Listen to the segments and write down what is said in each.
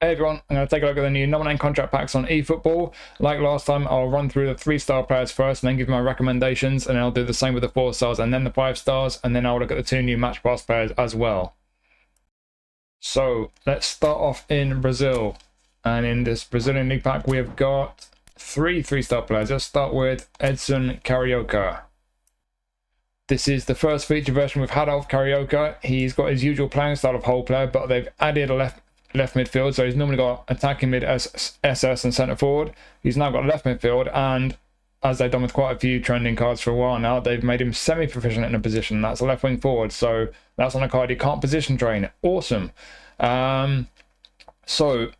Hey everyone, I'm going to take a look at the new nominating contract packs on eFootball. Like last time, I'll run through the 3-star players first and then give my recommendations, and then I'll do the same with the 4 stars and then the 5 stars, and then I'll look at the 2 new match pass players as well. So let's start off in Brazil, and in this Brazilian league pack we have got 3 3-star players. Let's start with Edson Carioca. This is the first feature version we've had of Carioca. He's got his usual playing style of whole player, but they've added a left midfield, so he's normally got attacking mid, SS and centre forward. He's now got left midfield, and as they've done with quite a few trending cards for a while now, they've made him semi-proficient in a position. That's a left wing forward, so that's on a card you can't position train. Awesome. So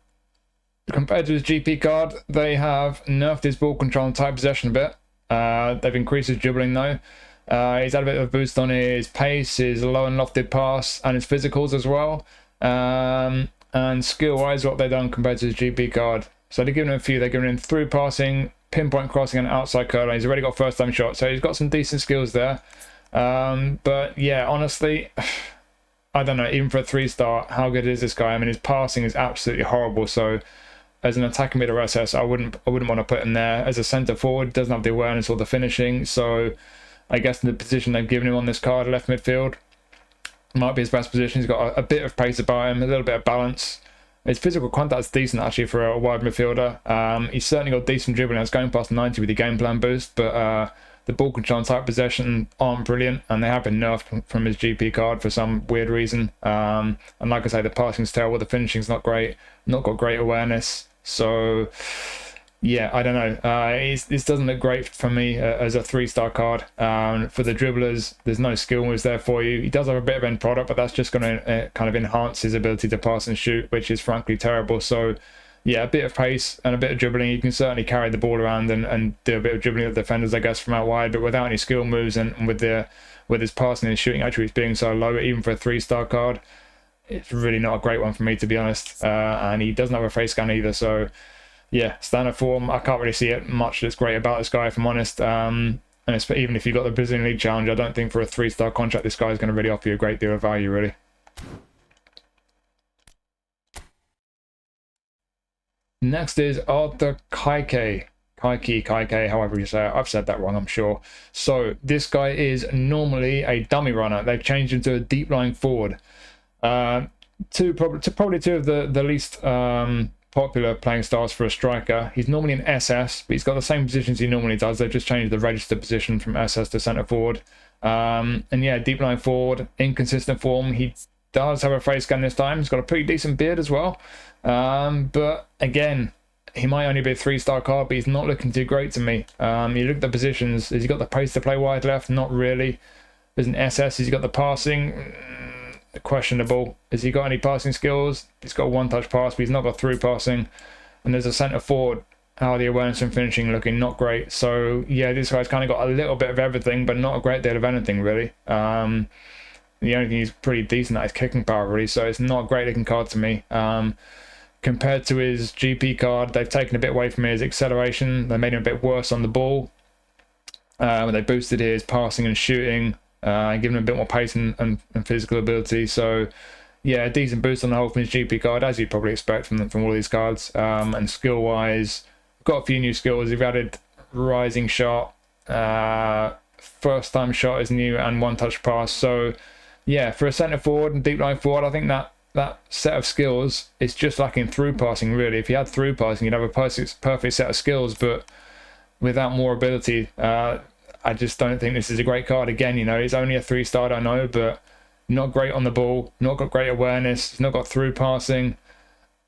compared to his GP card, they have nerfed his ball control and tight possession a bit. They've increased his dribbling though. He's had a bit of a boost on his pace, his low and lofted pass, and his physicals as well. And skill-wise, what they've done compared to his GP card. So they've given him a few. They've given him through passing, pinpoint crossing, and outside curler. He's already got first-time shot, so he's got some decent skills there. But yeah, honestly, I don't know. Even for a 3-star, how good is this guy? I mean, his passing is absolutely horrible. So as an attacking mid or SS, I wouldn't want to put him there. As a centre forward, doesn't have the awareness or the finishing. So I guess in the position they've given him on this card, left midfield, might be his best position. He's got a bit of pace about him, a little bit of balance. His physical contact's decent actually for a wide midfielder. He's certainly got decent dribbling. It's going past 90 with the game plan boost, but the ball control and tight possession aren't brilliant, and they have been nerfed from his GP card for some weird reason. And like I say, the passing's terrible, the finishing's not great, not got great awareness. So yeah, I don't know. This doesn't look great for me as a 3-star card. For the dribblers, there's no skill moves there for you. He does have a bit of end product, but that's just going to kind of enhance his ability to pass and shoot, which is frankly terrible. So yeah, a bit of pace and a bit of dribbling. You can certainly carry the ball around and do a bit of dribbling with defenders, I guess, from out wide, but without any skill moves and with his passing and shooting attributes being so low, even for a 3-star card, it's really not a great one for me, to be honest. And he doesn't have a face scan either, so yeah, standard form, I can't really see it much that's great about this guy, if I'm honest. And even if you've got the Brazilian League Challenge, I don't think for a 3-star contract this guy is going to really offer you a great deal of value, really. Next is Arthur Caíke, however you say it. I've said that wrong, I'm sure. So this guy is normally a dummy runner. They've changed him to a deep lying forward. Probably two of the least popular playing styles for a striker. He's normally an SS, but he's got the same positions he normally does. They've just changed the registered position from SS to centre forward. And yeah, deep line forward, inconsistent form. He does have a face scan this time. He's got a pretty decent beard as well. But again, he might only be a 3-star card, but he's not looking too great to me. You look at the positions. Has he got the pace to play wide left? Not really. There's an SS. Has he got the passing? Questionable. Has he got any passing skills? He's got a one-touch pass, but he's not got through passing. And there's a centre forward. How are the awareness and finishing looking? Not great. So yeah, this guy's kind of got a little bit of everything, but not a great deal of anything really. The only thing he's pretty decent at is kicking power, really. So it's not a great looking card to me. Compared to his GP card, they've taken a bit away from his acceleration. They made him a bit worse on the ball. They boosted his passing and shooting. Giving him a bit more pace and physical ability. So yeah, a decent boost on the whole from his GP card, as you'd probably expect from all these cards. And skill wise, got a few new skills. We've added rising shot, first time shot is new, and one touch pass. So yeah, for a centre forward and deep line forward, I think that set of skills is just lacking through passing, really. If you had through passing, you'd have a perfect set of skills, but without more ability, I just don't think this is a great card. Again, you know, it's only a 3-star, I know, but not great on the ball, not got great awareness, he's not got through passing.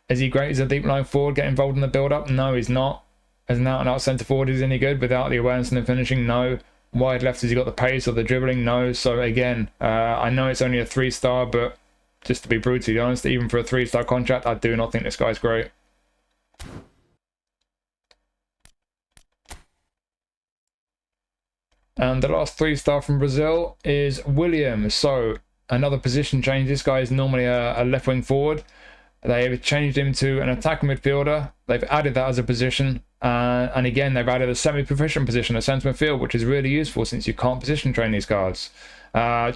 Is he great as a deep line forward, get involved in the build-up? No, he's not. As an out-and-out centre forward, is he any good without the awareness and the finishing? No. Wide left, has he got the pace or the dribbling? No. So again, I know it's only a 3-star, but just to be brutally honest, even for a 3-star contract, I do not think this guy's great. And the last 3-star from Brazil is William. So another position change. This guy is normally a left wing forward. They've changed him to an attacking midfielder. They've added that as a position. And again, they've added a semi-proficient position at centre midfield, which is really useful since you can't position train these cards.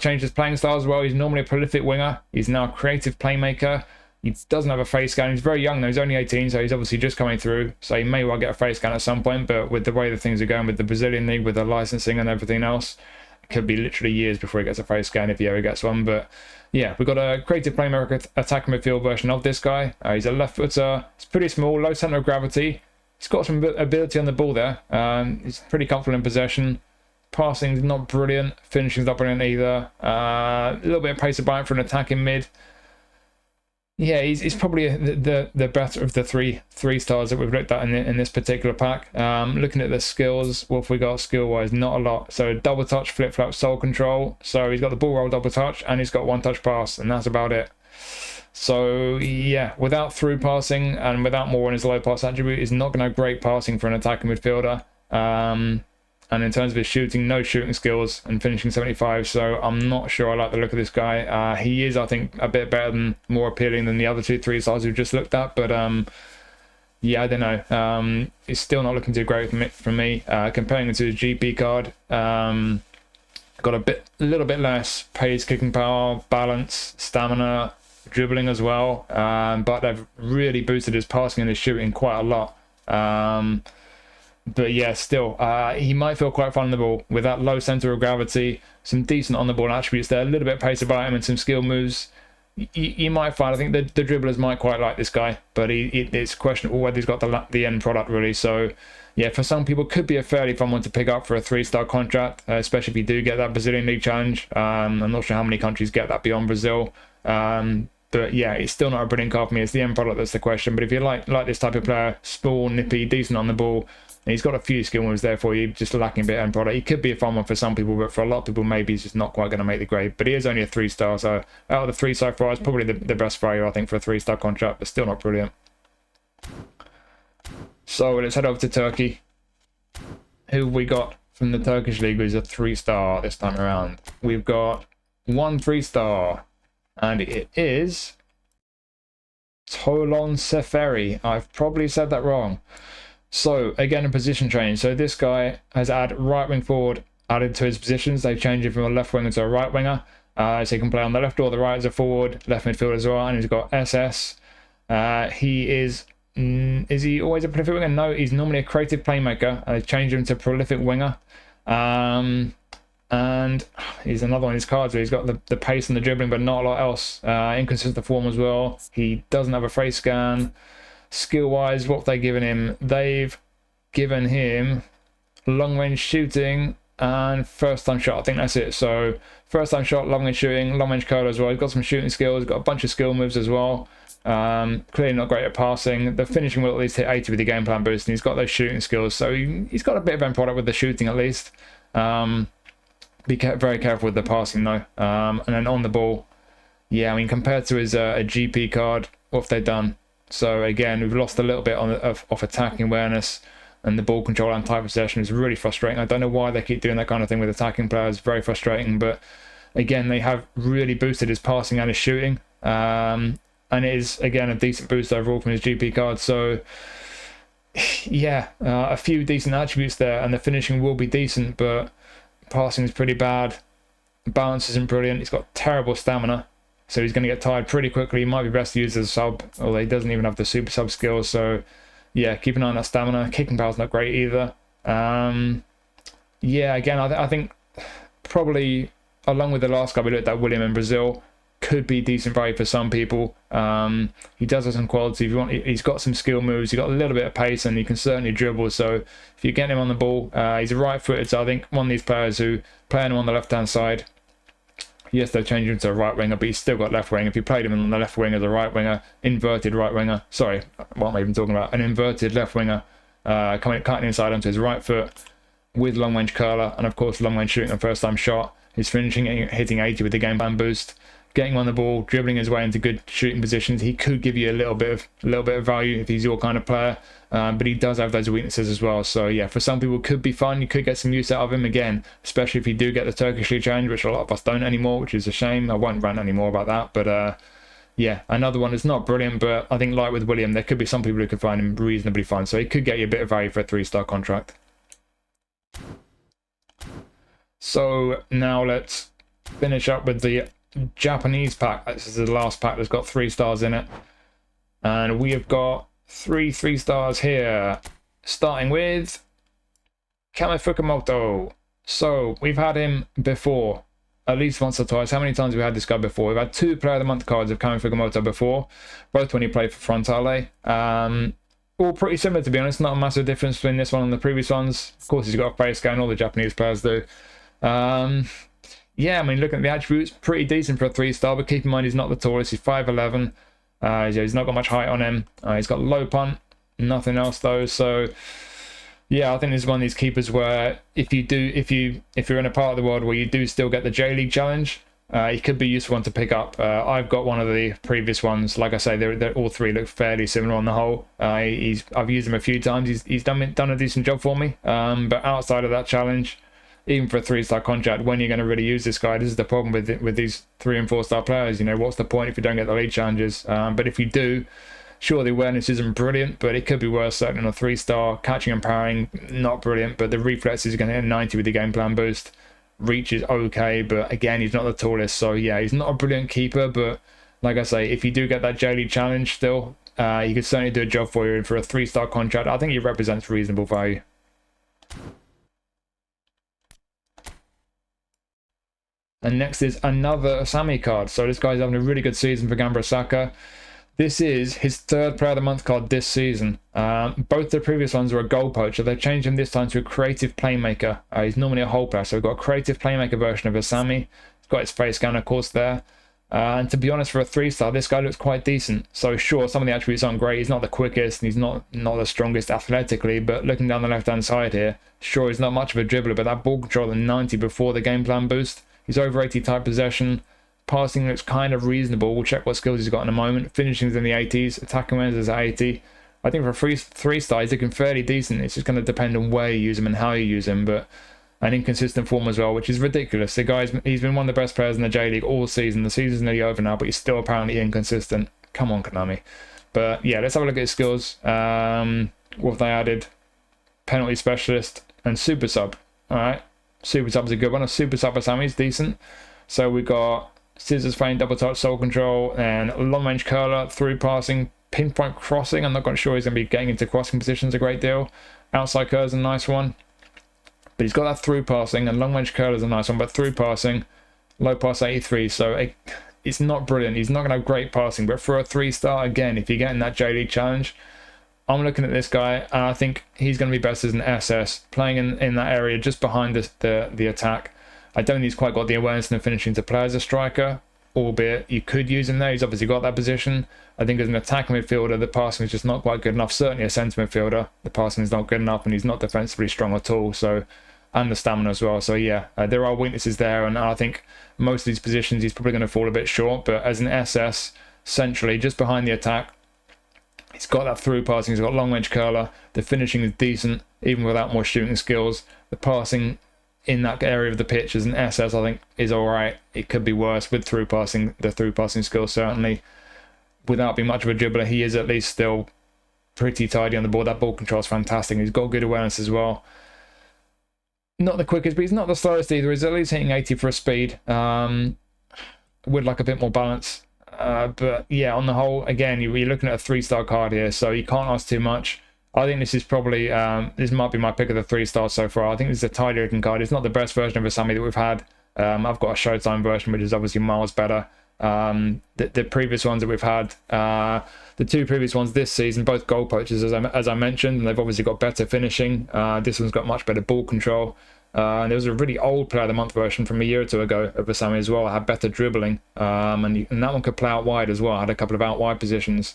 Changed his playing style as well. He's normally a prolific winger. He's now a creative playmaker. He doesn't have a face scan. He's very young though. He's only 18, so he's obviously just coming through. So he may well get a face scan at some point, but with the way that things are going with the Brazilian league, with the licensing and everything else, it could be literally years before he gets a face scan if he ever gets one. But yeah, we've got a creative playmaker attacking midfield version of this guy. He's a left footer. He's pretty small, low center of gravity. He's got some ability on the ball there. He's pretty comfortable in possession. Passing's not brilliant. Finishing's not brilliant either. A little bit of pace about him for an attacking mid. Yeah, he's probably the better of the three stars that we've looked at in this particular pack. Looking at the skills, what have we got skill-wise? Not a lot. So double touch, flip-flap, soul control. So he's got the ball roll double touch, and he's got one touch pass, and that's about it. So yeah, without through passing and without more on his low pass attribute, he's not going to have great passing for an attacking midfielder. And in terms of his shooting, no shooting skills and finishing 75. So I'm not sure I like the look of this guy. He is, I think, a bit better than, more appealing than the other 2 3-stars we've just looked at. But yeah, I don't know. He's still not looking too great for me. Comparing him to his GP card, got a little bit less pace, kicking power, balance, stamina, dribbling as well. But they've really boosted his passing and his shooting quite a lot. But yeah, still, he might feel quite fun on the ball with that low center of gravity, some decent on the ball attributes there, a little bit of pace about him and some skill moves. You might find, I think the dribblers might quite like this guy, but it's questionable whether he's got the end product really. So yeah, for some people, could be a fairly fun one to pick up for a 3-star contract, especially if you do get that Brazilian League challenge. I'm not sure how many countries get that beyond Brazil. But yeah, it's still not a brilliant card for me. It's the end product that's the question. But if you like this type of player, small, nippy, decent on the ball, and he's got a few skill moves there for you, just lacking a bit of end product. He could be a fun one for some people, but for a lot of people, maybe he's just not quite going to make the grade. But he is only a 3-star, so out of the 3 so far, it's probably the best value, I think, for a 3-star contract, but still not brilliant. So let's head over to Turkey. Who have we got from the Turkish league who's a 3-star this time around? We've got one 3-star, and it is Taulant Seferi. I've probably said that wrong. So again, a position change. So this guy has had right wing forward added to his positions. They changed him from a left winger to a right winger. So he can play on the left or the right as a forward, left midfield as well. And he's got SS. He is he always a prolific winger? No, he's normally a creative playmaker. They changed him to prolific winger. And he's another one of his cards where he's got the pace and the dribbling, but not a lot else. Inconsistent form as well. He doesn't have a face scan. Skill-wise, what have they given him? They've given him long-range shooting and first-time shot. I think that's it. So first-time shot, long-range shooting, long-range curler as well. He's got some shooting skills. He's got a bunch of skill moves as well. Clearly not great at passing. The finishing will at least hit 80 with the game plan boost, and he's got those shooting skills. So he's got a bit of end product with the shooting at least. Be very careful with the passing though. And then on the ball, yeah, I mean, compared to his a GP card, what have they done? So again, we've lost a little bit of attacking awareness, and the ball control and tight possession is really frustrating. I don't know why they keep doing that kind of thing with attacking players. Very frustrating. But again, they have really boosted his passing and his shooting, and it is again a decent boost overall from his GP card. So yeah, a few decent attributes there, and the finishing will be decent, but passing is pretty bad. Balance isn't brilliant. He's got terrible stamina. So he's going to get tired pretty quickly. He might be best used as a sub, although he doesn't even have the super sub skills. So yeah, keep an eye on that stamina. Kicking power's not great either. Yeah, again, I think probably along with the last guy we looked at, William in Brazil, could be decent value for some people. He does have some quality. If you want, he's got some skill moves. He's got a little bit of pace, and he can certainly dribble. So if you get him on the ball, he's a right-footed. So I think one of these players who playing him on the left-hand side. Yes, they've changed him to a right winger, but he's still got left wing. If you played him on the left wing as a right winger, inverted right winger, sorry, what am I even talking about? An inverted left winger, cutting inside onto his right foot with long range curler, and of course long range shooting and first time shot. He's finishing, hitting 80 with the game plan boost, getting on the ball, dribbling his way into good shooting positions. He could give you a little bit of value if he's your kind of player, but he does have those weaknesses as well. So yeah, for some people, it could be fun. You could get some use out of him again, especially if you do get the Turkish League challenge, which a lot of us don't anymore, which is a shame. I won't rant anymore about that, but yeah, another one is not brilliant, but I think like with William, there could be some people who could find him reasonably fun. So he could get you a bit of value for a 3-star contract. So now let's finish up with the Japanese pack. This is the last pack that's got 3 stars in it. And we have got 3 3-stars here, starting with Kamifukumoto. So we've had him before, at least once or twice. How many times have we had this guy before? We've had 2 Player of the Month cards of Kamifukumoto before, both when he played for Frontale. All pretty similar, to be honest. Not a massive difference between this one and the previous ones. Of course, he's got a face scan, all the Japanese players do. Yeah, I mean, looking at the attributes, pretty decent for a 3-star, but keep in mind he's not the tallest. He's 5'11". He's not got much height on him. He's got low punt, nothing else though. So yeah, I think this is one of these keepers where if you're in a part of the world where you do still get the J League challenge, it could be a useful one to pick up. I've got one of the previous ones. Like I say, they're all 3 look fairly similar on the whole. I've used him a few times. He's done a decent job for me. But outside of that challenge, even for a 3-star contract, when you're going to really use this guy, this is the problem with these 3 and 4-star players. You know, what's the point if you don't get the league challenges? But if you do, sure, the awareness isn't brilliant, but it could be worse. Certainly on a 3-star, catching and parrying, not brilliant, but the reflexes are going to hit 90 with the game plan boost. Reach is okay, but again, he's not the tallest, so yeah, he's not a brilliant keeper. But like I say, if you do get that J League challenge still, he could certainly do a job for you. And for a 3-star contract, I think he represents reasonable value. And next is another Usami card. So this guy's having a really good season for Gamba Osaka. This is his 3rd Player of the Month card this season. Both the previous ones were a goal poacher. They've changed him this time to a creative playmaker. He's normally a hole player, so we've got a creative playmaker version of Usami. He's got his face scan, of course, there. And to be honest, for a 3-star, this guy looks quite decent. So sure, some of the attributes aren't great. He's not the quickest, and he's not the strongest athletically, but looking down the left-hand side here, sure, he's not much of a dribbler, but that ball control at 90 before the game plan boost. He's over 80 type possession. Passing looks kind of reasonable. We'll check what skills he's got in a moment. Finishing's in the 80s. Attacking wins is at 80. I think for a 3-star, he's looking fairly decent. It's just going to depend on where you use him and how you use him. But an inconsistent form as well, which is ridiculous. He's been one of the best players in the J League all season. The season's nearly over now, but he's still apparently inconsistent. Come on, Konami. But yeah, let's have a look at his skills. What have they added? Penalty specialist and super sub. All right. Super sub is a good one. A super sub for Sammy's decent. So we got scissors feint, double touch, soul control, and long range curler, through passing, pinpoint crossing. I'm not quite sure he's going to be getting into crossing positions a great deal. Outside curl is a nice one. But he's got that through passing, and long range curl is a nice one, but through passing, low pass 83. So it's not brilliant. He's not going to have great passing, but for a 3-star, again, if you're getting that J League challenge, I'm looking at this guy, and I think he's going to be best as an SS, playing in that area just behind the attack. I don't think he's quite got the awareness and the finishing to play as a striker, albeit you could use him there. He's obviously got that position. I think as an attacking midfielder, the passing is just not quite good enough. Certainly a centre midfielder, the passing is not good enough, and he's not defensively strong at all. So, and the stamina as well. So yeah, there are weaknesses there, and I think most of these positions he's probably going to fall a bit short. But as an SS, centrally, just behind the attack, he's got that through passing, he's got long range curler, the finishing is decent, even without more shooting skills. The passing in that area of the pitch as an SS, I think, is alright. It could be worse with through passing, the through passing skills certainly. Without being much of a dribbler, he is at least still pretty tidy on the ball. That ball control is fantastic. He's got good awareness as well. Not the quickest, but he's not the slowest either. He's at least hitting 80 for a speed. Would like a bit more balance. But yeah, on the whole, again, you're looking at a 3-star card here, so you can't ask too much. I think this is probably, this might be my pick of the 3-stars so far. I think this is a tidy looking card. It's not the best version of Usami that we've had. I've got a Showtime version, which is obviously miles better. The previous ones that we've had, the 2 previous ones this season, both goal poachers, as I mentioned, and they've obviously got better finishing. This one's got much better ball control. And there was a really old Player of the Month version from a year or 2 ago of Usami as well. It had better dribbling, and that one could play out wide as well. It had a couple of out wide positions.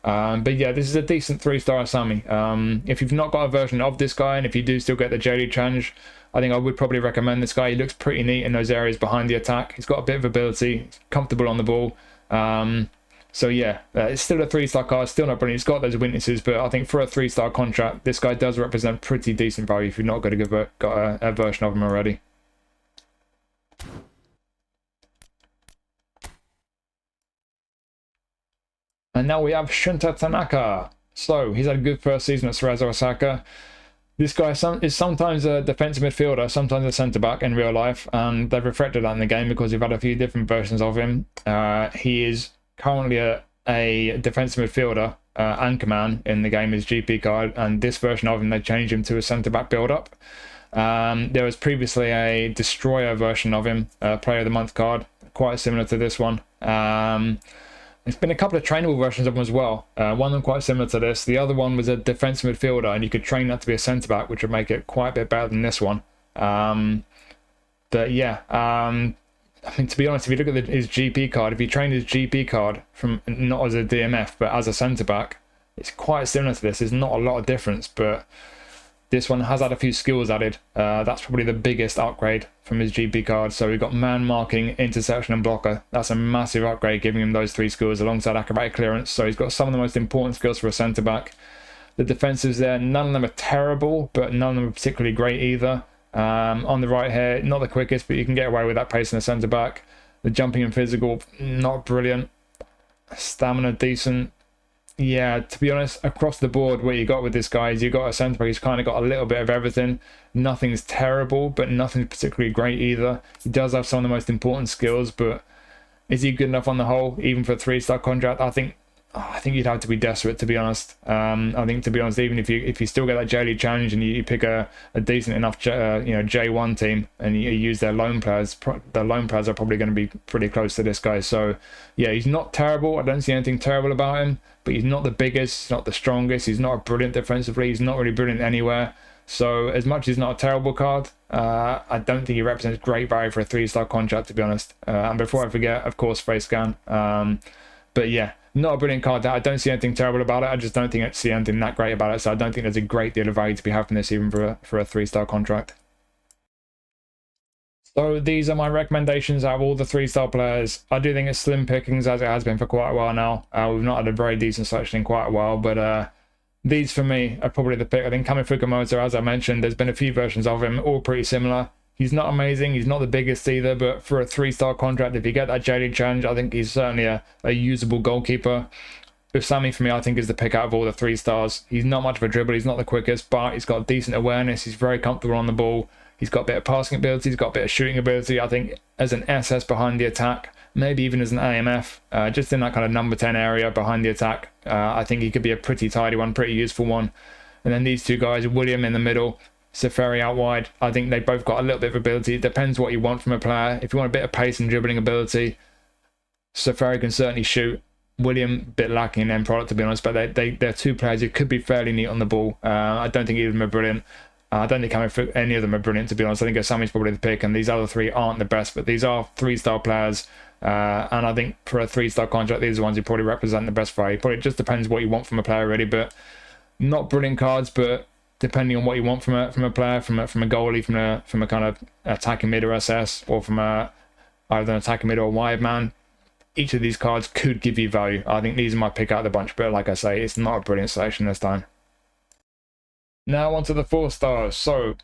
But yeah, this is a decent 3-star Usami. If you've not got a version of this guy, and if you do still get the J League challenge, I think I would probably recommend this guy. He looks pretty neat in those areas behind the attack. He's got a bit of ability, he's comfortable on the ball. So yeah, it's still a 3-star card, still not brilliant. It's got those weaknesses, but I think for a 3-star contract, this guy does represent pretty decent value if you've not got a version of him already. And now we have Shunta Tanaka. So he's had a good first season at Cerezo Osaka. This guy is sometimes a defensive midfielder, sometimes a centre-back in real life, and they've reflected that in the game because we've had a few different versions of him. He is currently a a defensive midfielder, Anchorman in the game, his GP card, and this version of him, they changed him to a centre-back build-up. There was previously a Destroyer version of him, Player of the Month card, quite similar to this one. There's been a couple of trainable versions of them as well. One of them quite similar to this. The other one was a defensive midfielder, and you could train that to be a centre-back, which would make it quite a bit better than this one. But yeah, I mean, to be honest, if you look at his GP card, if you train his GP card from not as a DMF, but as a centre-back, it's quite similar to this. There's not a lot of difference, but this one has had a few skills added. That's probably the biggest upgrade from his GP card. So we've got man marking, interception, and blocker. That's a massive upgrade, giving him those 3 skills alongside acrobatic clearance. So he's got some of the most important skills for a centre-back. The defensives there, none of them are terrible, but none of them are particularly great either. On the right here, not the quickest, but you can get away with that pace in the centre-back. The jumping and physical, not brilliant. Stamina, decent. Yeah, to be honest, across the board, what you got with this guy is you got a centre-back who's kind of got a little bit of everything. Nothing's terrible, but nothing's particularly great either. He does have some of the most important skills, but is he good enough on the whole, even for a 3-star contract? I think you'd have to be desperate, to be honest. I think, to be honest, even if you still get that J League challenge and you pick a decent enough J1 team and you use their loan players, the loan players are probably going to be pretty close to this guy. So yeah, he's not terrible. I don't see anything terrible about him, but he's not the biggest, he's not the strongest, he's not brilliant defensively, he's not really brilliant anywhere. So as much as he's not a terrible card, I don't think he represents great value for a 3-star contract, to be honest. And before I forget, of course, face scan. But yeah, not a brilliant card. I don't see anything terrible about it. I just don't think I see anything that great about it. So I don't think there's a great deal of value to be had from this, even for a 3-star contract. So these are my recommendations out of all the 3-star players. I do think it's slim pickings, as it has been for quite a while now. We've not had a very decent selection in quite a while, but these for me are probably the pick. I think Kamifukumoto, as I mentioned, there's been a few versions of him, all pretty similar. He's not amazing, he's not the biggest either, but for a 3-star contract, if you get that J League challenge, I think he's certainly a usable goalkeeper. Usami, for me, I think is the pick out of all the 3-stars. He's not much of a dribble, he's not the quickest, but he's got decent awareness, he's very comfortable on the ball, he's got a bit of passing ability, he's got a bit of shooting ability. I think as an SS behind the attack, maybe even as an AMF, just in that kind of number 10 area behind the attack, I think he could be a pretty tidy one, pretty useful one. And then these two guys, William in the middle, Seferi out wide. I think they both got a little bit of ability. It depends what you want from a player. If you want a bit of pace and dribbling ability, Seferi can certainly shoot. William, a bit lacking in end product, to be honest, but they're two players who could be fairly neat on the ball. I don't think either of them are brilliant. I don't think any of them are brilliant, to be honest. I think Usami's probably the pick, and these other 3 aren't the best, but these are 3-star players. And I think for a 3-star contract, these are the ones who probably represent the best value. Probably just depends what you want from a player, really, but not brilliant cards, but depending on what you want from a player, from a goalie, from a kind of attacking mid or SS, or from either an attacking mid or a wide man, each of these cards could give you value. I think these are my pick out of the bunch, but like I say, it's not a brilliant selection this time. Now on to the 4-stars. So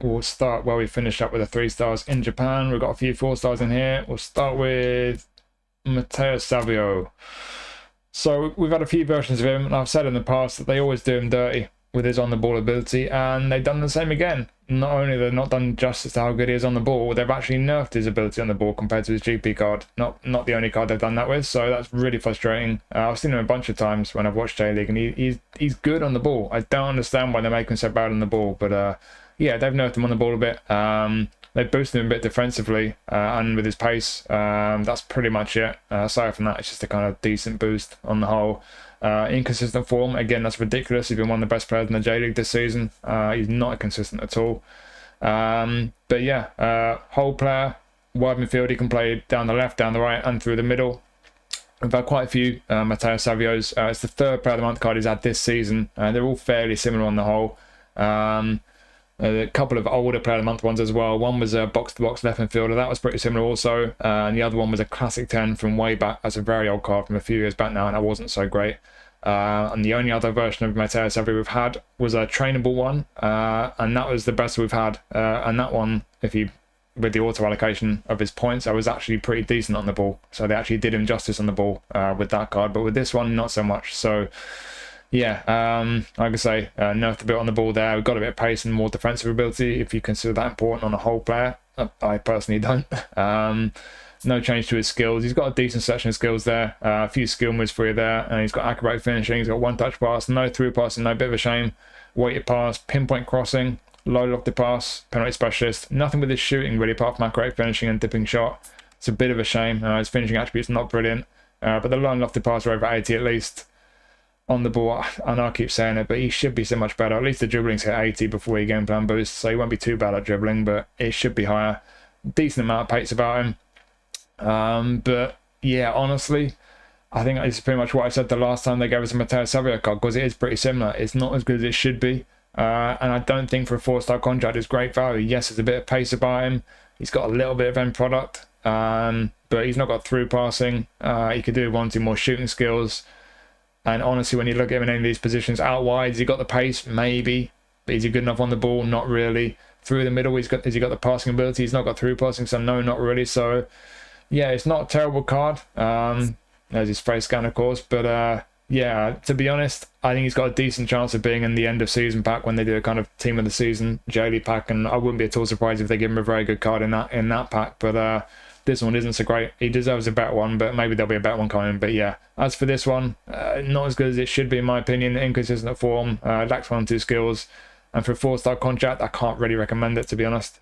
we'll start where we finished up with the 3-stars in Japan. We've got a few 4-stars in here. We'll start with Matheus Sávio. So we've had a few versions of him, and I've said in the past that they always do him dirty with his on-the-ball ability, and they've done the same again. Not only they've not done justice to how good he is on the ball, they've actually nerfed his ability on the ball compared to his GP card. Not the only card they've done that with, so that's really frustrating. I've seen him a bunch of times when I've watched J-League, and he's good on the ball. I don't understand why they're making him so bad on the ball, but yeah, they've nerfed him on the ball a bit. They've boosted him a bit defensively and with his pace. That's pretty much it. Aside from that, it's just a kind of decent boost on the whole. Inconsistent form, again, that's ridiculous. He's been one of the best players in the J League this season. He's not consistent at all. But yeah, whole player, wide midfield, he can play down the left, down the right, and through the middle. We've had quite a few Matheus Sávios. It's the 3rd player of the month card he's had this season. They're all fairly similar on the whole. A couple of older player of the month ones as well. One was a box-to-box left midfielder. That was pretty similar also. And the other one was a classic 10 from way back. That's a very old card from a few years back now, and that wasn't so great. And the only other version of Matheus Sávio we've had was a trainable one, and that was the best we've had. And that one, with the auto allocation of his points, I was actually pretty decent on the ball. So they actually did him justice on the ball with that card, but with this one, not so much. So yeah, like I say, nerfed a bit on the ball there. We've got a bit of pace and more defensive ability, if you consider that important on a whole player. I personally don't. No change to his skills. He's got a decent section of skills there. A few skill moves for you there. And he's got acrobatic finishing. He's got one touch pass, no through passing, no bit of a shame. Weighted pass, pinpoint crossing, low lofted pass, penalty specialist. Nothing with his shooting really apart from acrobatic finishing and dipping shot. It's a bit of a shame. His finishing attributes are not brilliant. But the low and lofted pass are over 80 at least. On the ball, I know I keep saying it, but he should be so much better. At least the dribbling's hit 80 before he game plan boost, so he won't be too bad at dribbling, but it should be higher. Decent amount of pace about him. But yeah, honestly, I think this is pretty much what I said the last time they gave us a Matheus Sávio card, because it is pretty similar. It's not as good as it should be. And I don't think for a 4-star contract it's great value. Yes, there's a bit of pace about him. He's got a little bit of end product, but he's not got through passing. He could do one, two more shooting skills. And honestly, when you look at him in any of these positions, out wide, has he got the pace? Maybe. But is he good enough on the ball? Not really. Through the middle, has he got the passing ability? He's not got through passing, so no, not really. So, yeah, it's not a terrible card. There's his face scan, of course. But, yeah, to be honest, I think he's got a decent chance of being in the end of season pack when they do a kind of team of the season J-League pack. And I wouldn't be at all surprised if they give him a very good card in that pack. But, this one isn't so great. He deserves a better one, but maybe there'll be a better one coming. But yeah, as for this one, not as good as it should be in my opinion. Inconsistent form, lacks 1-2 skills, and for a 4-star contract, I can't really recommend it, to be honest.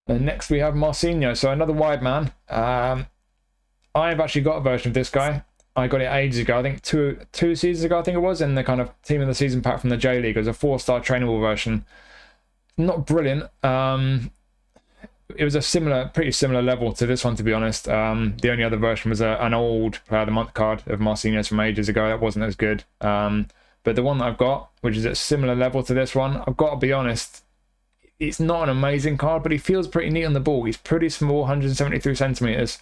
And next we have Marcinho, so another wide man. I've actually got a version of this guy. I got it ages ago. I think two seasons ago, I think it was, in the kind of team of the season pack from the J League. It was a 4-star trainable version. Not brilliant. It was a pretty similar level to this one, to be honest. The only other version was an old Player of the Month card of Marcinho's from ages ago. That wasn't as good. But the one that I've got, which is at a similar level to this one, I've got to be honest, it's not an amazing card, but he feels pretty neat on the ball. He's pretty small, 173 centimeters.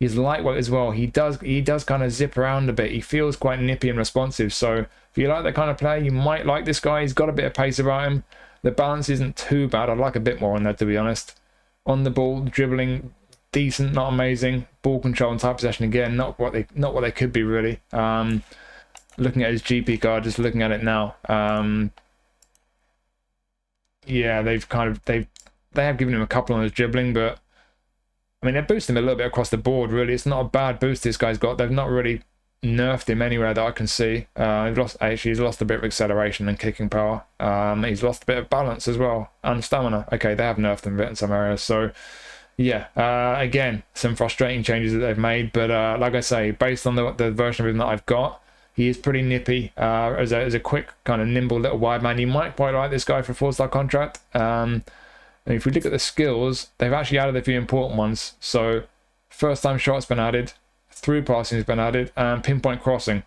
He's lightweight as well. He does kind of zip around a bit. He feels quite nippy and responsive. So if you like that kind of player, you might like this guy. He's got a bit of pace about him. The balance isn't too bad. I'd like a bit more on there, to be honest. On the ball, dribbling, decent, not amazing. Ball control and tight possession, again, not what they could be, really. Looking at his GP card, just looking at it now. Yeah, they have given him a couple on his dribbling, but I mean, they're boosting him a little bit across the board, really. It's not a bad boost this guy's got. They've not really nerfed him anywhere that I can see. He's lost a bit of acceleration and kicking power. He's lost a bit of balance as well, and stamina. Okay, they have nerfed him a bit in some areas. So yeah, again, some frustrating changes that they've made, but like I say, based on the version of him that I've got, he is pretty nippy. As a quick, kind of nimble little wide man, you might quite like this guy for a 4-star contract. And if we look at the skills, they've actually added a few important ones. So first time shot's been added, through passing has been added, and pinpoint crossing.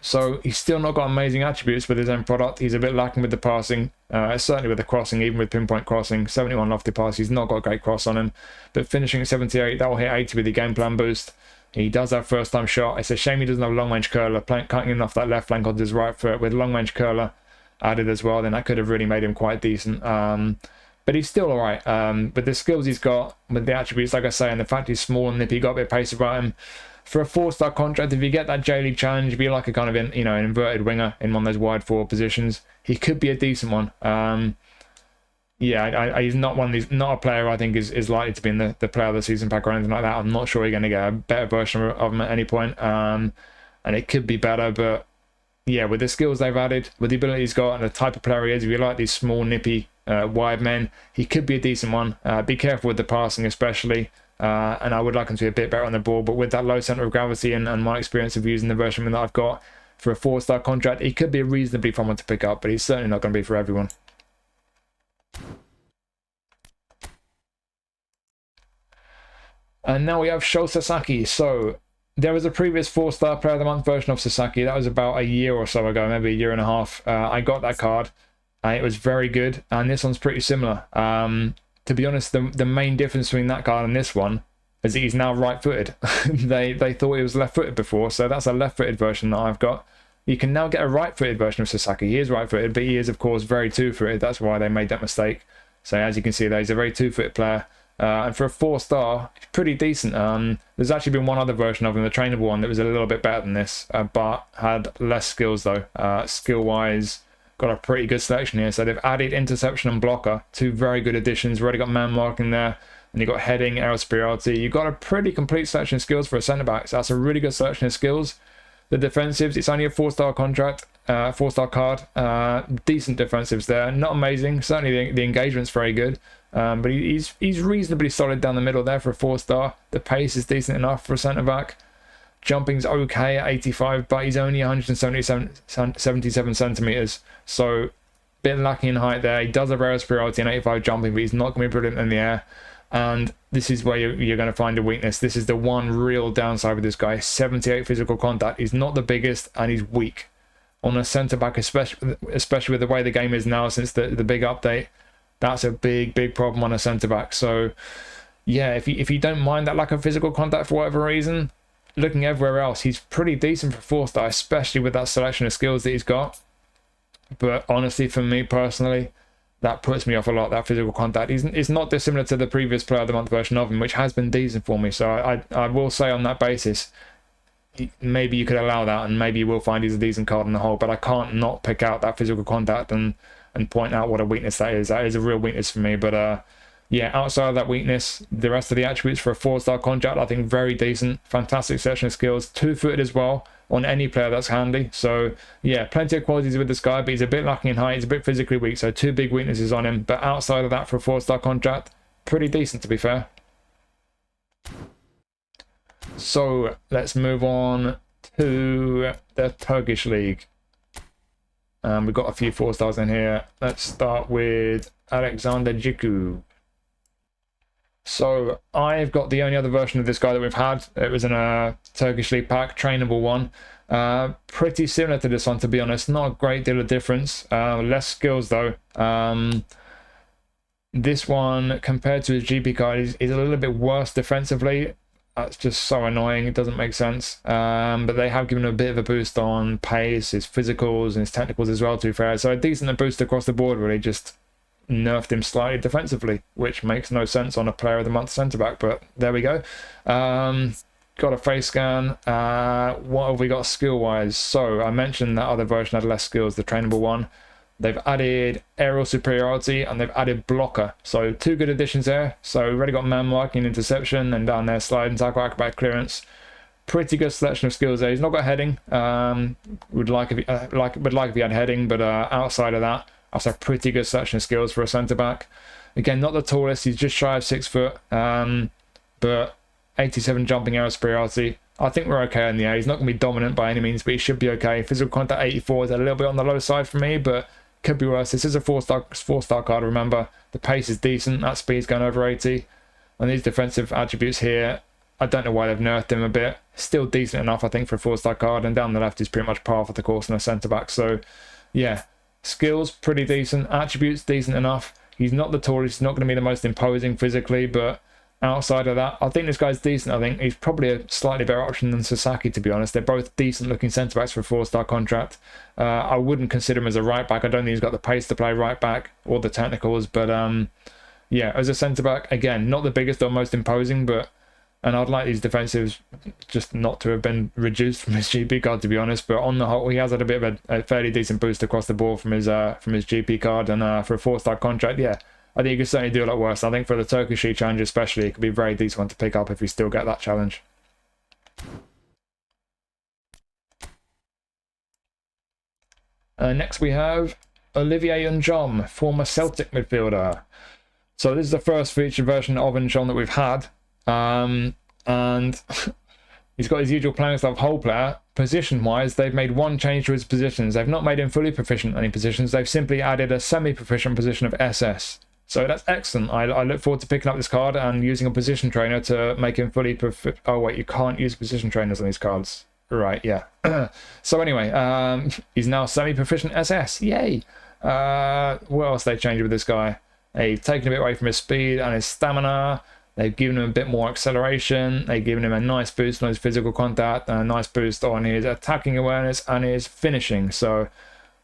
So he's still not got amazing attributes with his own product. He's a bit lacking with the passing, certainly with the crossing, even with pinpoint crossing. 71 lofted pass, he's not got a great cross on him. But finishing at 78, that will hit 80 with the game plan boost. He does have first time shot. It's a shame he doesn't have long range curler, cutting him off that left flank onto his right foot with long range curler added as well. Then that could have really made him quite decent. But he's still alright. With the skills he's got, with the attributes, like I say, and the fact he's small and nippy, got a bit of pace about him. For a 4-star contract, if you get that J-League challenge, be like a kind of an inverted winger in one of those wide forward positions. He could be a decent one. Yeah, he's not one of these, not a player I think is likely to be in the player of the season pack or anything like that. I'm not sure you're going to get a better version of him at any point. And it could be better, but yeah, with the skills they've added, with the ability he's got and the type of player he is, if you like these small, nippy, wide men, he could be a decent one. Be careful with the passing especially. And I would like him to be a bit better on the ball, but with that low centre of gravity and my experience of using the version that I've got for a 4-star contract, he could be a reasonably fun one to pick up, but he's certainly not going to be for everyone. And now we have Sho Sasaki. So there was a previous 4-star Player of the Month version of Sasaki. That was about a year or so ago, maybe a year and a half. I got that card. It was very good, and this one's pretty similar. To be honest, the main difference between that card and this one is that he's now right-footed. they thought he was left-footed before, so that's a left-footed version that I've got. You can now get a right-footed version of Sasaki. He is right-footed, but he is, of course, very two-footed. That's why they made that mistake. So as you can see there, he's a very two-footed player. And for a 4-star, it's pretty decent. There's actually been one other version of him, the trainable one, that was a little bit better than this, but had less skills, though. Skill-wise, got a pretty good selection here. So they've added interception and blocker, 2 very good additions. Already got man marking there, and you've got heading, aerial superiority. You've got a pretty complete selection of skills for a centre-back, so that's a really good selection of skills. The defensives, it's only a 4-star contract, 4-star card. Decent defensives there, not amazing. Certainly the engagement's very good, but he's reasonably solid down the middle there for a 4-star. The pace is decent enough for a centre-back. Jumping's okay at 85, but he's only 177 centimeters, so a bit lacking in height there. He does have aerial superiority and 85 jumping, but he's not going to be brilliant in the air. And this is where you're going to find a weakness. This is the one real downside with this guy. 78 physical contact. He's not the biggest, and he's weak on a centre back, especially with the way the game is now since the big update. That's a big problem on a centre back. So yeah, if you don't mind that lack of physical contact for whatever reason, looking everywhere else, he's pretty decent for 4-star, especially with that selection of skills that he's got. But honestly, for me personally, that puts me off a lot, that physical contact. It's not dissimilar to the previous Player of the Month version of him, which has been decent for me. So I will say on that basis, maybe you could allow that, and maybe you will find he's a decent card on the whole. But I can't not pick out that physical contact and point out what a weakness that is. That is a real weakness for me. But yeah, outside of that weakness, the rest of the attributes for a 4-star contract, I think very decent. Fantastic selection of skills. 2-footed as well on any player that's handy. So yeah, plenty of qualities with this guy, but he's a bit lacking in height. He's a bit physically weak, so 2 big weaknesses on him. But outside of that, for a 4-star contract, pretty decent to be fair. So let's move on to the Turkish league. We've got a few 4-stars in here. Let's start with Alexander Djiku. So I've got the only other version of this guy that we've had. It was in a Turkish League pack, trainable one. Pretty similar to this one, to be honest. Not a great deal of difference. Less skills though. This one, compared to his GP card, is a little bit worse defensively. That's just so annoying. It doesn't make sense. But they have given him a bit of a boost on pace, his physicals, and his technicals as well, to be fair. So a decent boost across the board, really. Just nerfed him slightly defensively, which makes no sense on a Player of the Month centre-back, but there we go. Got a face scan. What have we got skill-wise? So I mentioned that other version had less skills, the trainable one. They've added aerial superiority and they've added blocker. So 2 good additions there. So we've already got man marking, interception, and down there slide and tackle, acrobatic clearance. Pretty good selection of skills there. He's not got heading. Would like if he had heading, but outside of that, that's a pretty good selection of skills for a centre-back. Again, not the tallest. He's just shy of 6 foot. But 87 jumping aerial superiority. I think we're okay in the air. He's not going to be dominant by any means, but he should be okay. Physical contact 84 is a little bit on the low side for me, but could be worse. This is a 4-star card, remember. The pace is decent. That speed's going over 80. And these defensive attributes here, I don't know why they've nerfed him a bit. Still decent enough, I think, for a 4-star card. And down the left is pretty much par for the course on a centre-back. So, yeah. Skills, pretty decent. Attributes, decent enough. He's not the tallest. He's not going to be the most imposing physically, but outside of that, I think this guy's decent. I think he's probably a slightly better option than Sasaki, to be honest. They're both decent-looking centre-backs for a 4-star contract. I wouldn't consider him as a right-back. I don't think he's got the pace to play right-back or the technicals, but yeah, as a centre-back, again, not the biggest or most imposing, but... And I'd like these defensives just not to have been reduced from his GP card, to be honest. But on the whole, he has had a bit of a fairly decent boost across the board from his GP card. And for a 4-star contract, yeah, I think you could certainly do a lot worse. I think for the Turkish League challenge especially, it could be a very decent one to pick up if you still get that challenge. Next we have Olivier Ntcham, former Celtic midfielder. So this is the first featured version of Ntcham that we've had. And he's got his usual playing style of whole player. Position wise, they've made one change to his positions. They've not made him fully proficient in any positions. They've simply added a semi-proficient position of SS. So that's excellent. I look forward to picking up this card and using a position trainer to make him fully proficient. Oh wait, you can't use position trainers on these cards. Right, yeah. So anyway, he's now semi-proficient SS. Yay! What else they changed with this guy? They've taken a bit away from his speed and his stamina. They've given him a bit more acceleration. They've given him a nice boost on his physical contact and a nice boost on his attacking awareness and his finishing. So,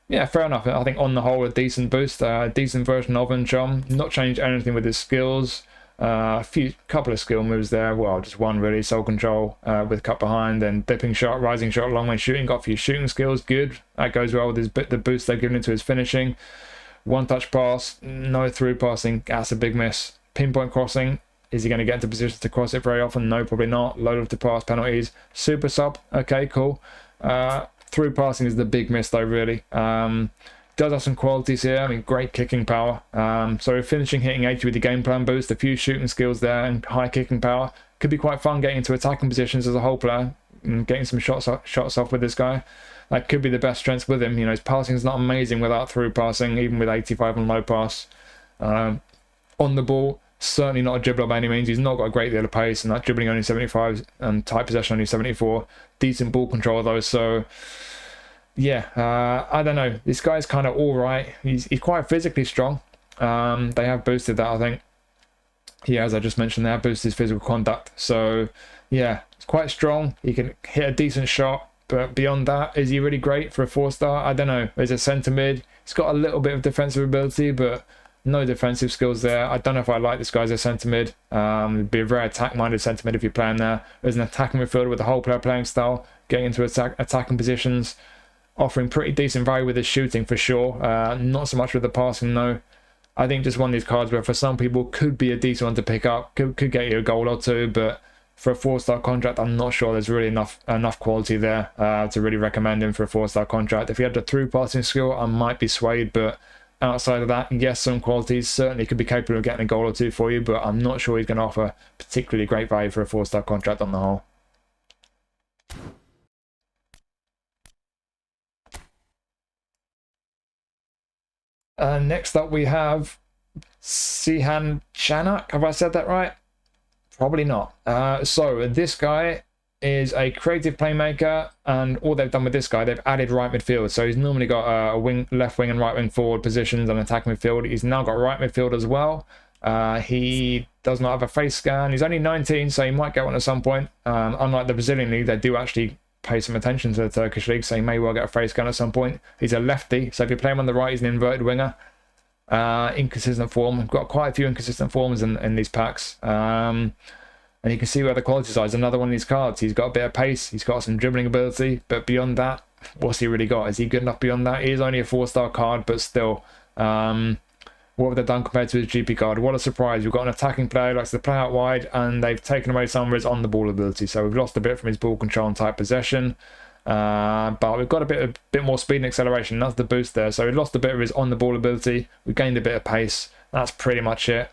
yeah, fair enough. I think on the whole, a decent boost, a decent version of Ntcham. Not changed anything with his skills. A couple of skill moves there. Well, just one really. Soul control with cut behind, then dipping shot, rising shot, long range shooting. Got a few shooting skills. Good. That goes well with his the boost they've given into his finishing. One touch pass, no through passing. That's a big miss. Pinpoint crossing. Is he going to get into positions to cross it very often? No, probably not. Load of to pass penalties. Super sub. Okay, cool. Through passing is the big miss though, really. Does have some qualities here. I mean, great kicking power. So finishing hitting 80 with the game plan boost, a few shooting skills there, and high kicking power. Could be quite fun getting into attacking positions as a whole player, and getting some shots off with this guy. That could be the best strength with him. You know, his passing is not amazing without through passing, even with 85 on low pass. On the ball, certainly not a dribbler by any means. He's not got a great deal of pace, and that dribbling only 75 and tight possession only 74. Decent ball control though, so yeah, I don't know. This guy's kind of all right. He's quite physically strong. They have boosted that, I think. Yeah, as I just mentioned, they have boosted his physical conduct. So yeah, it's quite strong. He can hit a decent shot, but beyond that, is he really great for a 4-star? I don't know. He's a centre mid. He's got a little bit of defensive ability, but no defensive skills there. I don't know if I like this guy as a centre mid. It'd be a very attack-minded centre mid if you're playing there. As an attacking midfielder with a whole player playing style, getting into attacking positions, offering pretty decent value with his shooting for sure. Not so much with the passing though. I think just one of these cards where for some people could be a decent one to pick up, could get you a goal or two, but for a 4-star contract, I'm not sure there's really enough quality there to really recommend him for a 4-star contract. If he had the through passing skill, I might be swayed, but outside of that, yes, some qualities certainly could be capable of getting a goal or two for you, but I'm not sure he's going to offer particularly great value for a 4-star contract on the whole. Next up we have Cihan Çanak. Have I said that right? Probably not. So this guy is a creative playmaker, and all they've done with this guy, they've added right midfield. So he's normally got a left wing and right wing forward positions and attack midfield. He's now got right midfield as well. He does not have a face scan. He's only 19, so he might get one at some point. Unlike the Brazilian league, they do actually pay some attention to the Turkish league, so he may well get a face scan at some point. He's a lefty, so if you play him on the right, he's an inverted winger. Inconsistent form. We've got quite a few inconsistent forms in these packs. And you can see where the quality side is another one of these cards. He's got a bit of pace, he's got some dribbling ability, but beyond that, what's he really got? Is he good enough beyond that? He is only a 4-star card, but still, what have they done compared to his GP card? What a surprise. We've got an attacking player who likes to play out wide, and they've taken away some of his on-the-ball ability. So we've lost a bit from his ball control and tight possession. But we've got a bit more speed and acceleration. That's the boost there. So we lost a bit of his on-the-ball ability. We gained a bit of pace. That's pretty much it.